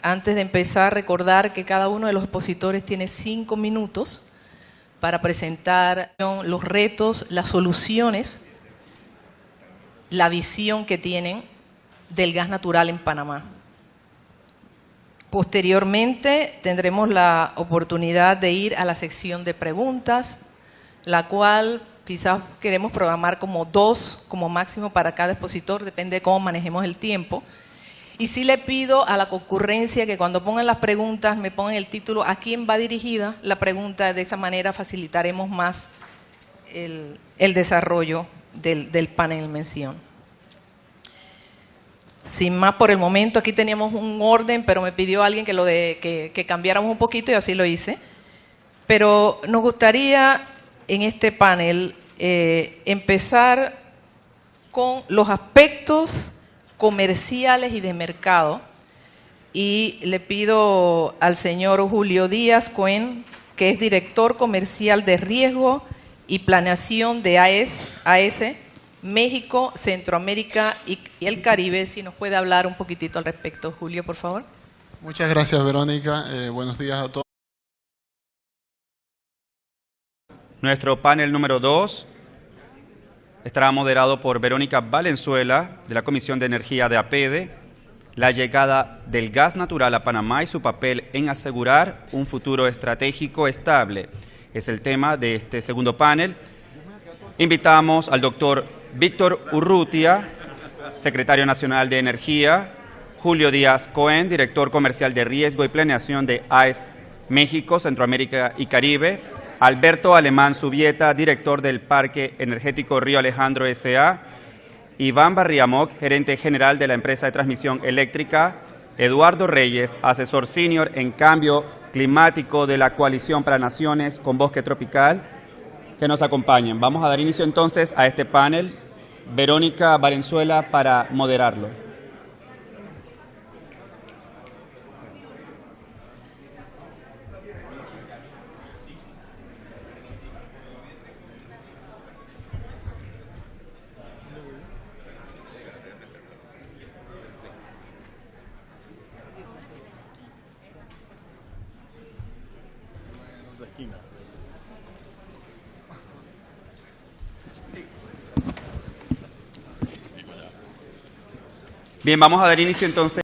antes de empezar, recordar que cada uno de los expositores tiene 5 minutos para presentar los retos, las soluciones, la visión que tienen del gas natural en Panamá. Posteriormente tendremos la oportunidad de ir a la sección de preguntas, la cual quizás queremos programar como 2 como máximo para cada expositor, depende de cómo manejemos el tiempo. Y sí le pido a la concurrencia que cuando pongan las preguntas me pongan el título a quién va dirigida la pregunta, de esa manera facilitaremos más el desarrollo del panel en mención. Sin más por el momento, aquí teníamos un orden, pero me pidió alguien que cambiáramos un poquito y así lo hice. Pero nos gustaría en este panel empezar con los aspectos comerciales y de mercado, y le pido al señor Julio Díaz Cohen, que es director comercial de riesgo y planeación de AES México, Centroamérica y el Caribe, si nos puede hablar un poquitito al respecto. Julio, por favor. Muchas gracias, Verónica. Buenos días a todos. Nuestro panel número 2 estará moderado por Verónica Valenzuela, de la Comisión de Energía de APEDE, la llegada del gas natural a Panamá y su papel en asegurar un futuro estratégico estable. Es el tema de este segundo panel. Invitamos al doctor Víctor Urrutia, secretario nacional de Energía, Julio Díaz Cohen, director comercial de riesgo y planeación de AES México, Centroamérica y Caribe, Alberto Alemán Subieta, director del Parque Energético Río Alejandro S.A., Iván Barriamoc, gerente general de la empresa de transmisión eléctrica, Eduardo Reyes, asesor senior en cambio climático de la Coalición para Naciones con Bosque Tropical, que nos acompañen. Vamos a dar inicio entonces a este panel. Verónica Valenzuela para moderarlo. Bien, vamos a dar inicio entonces.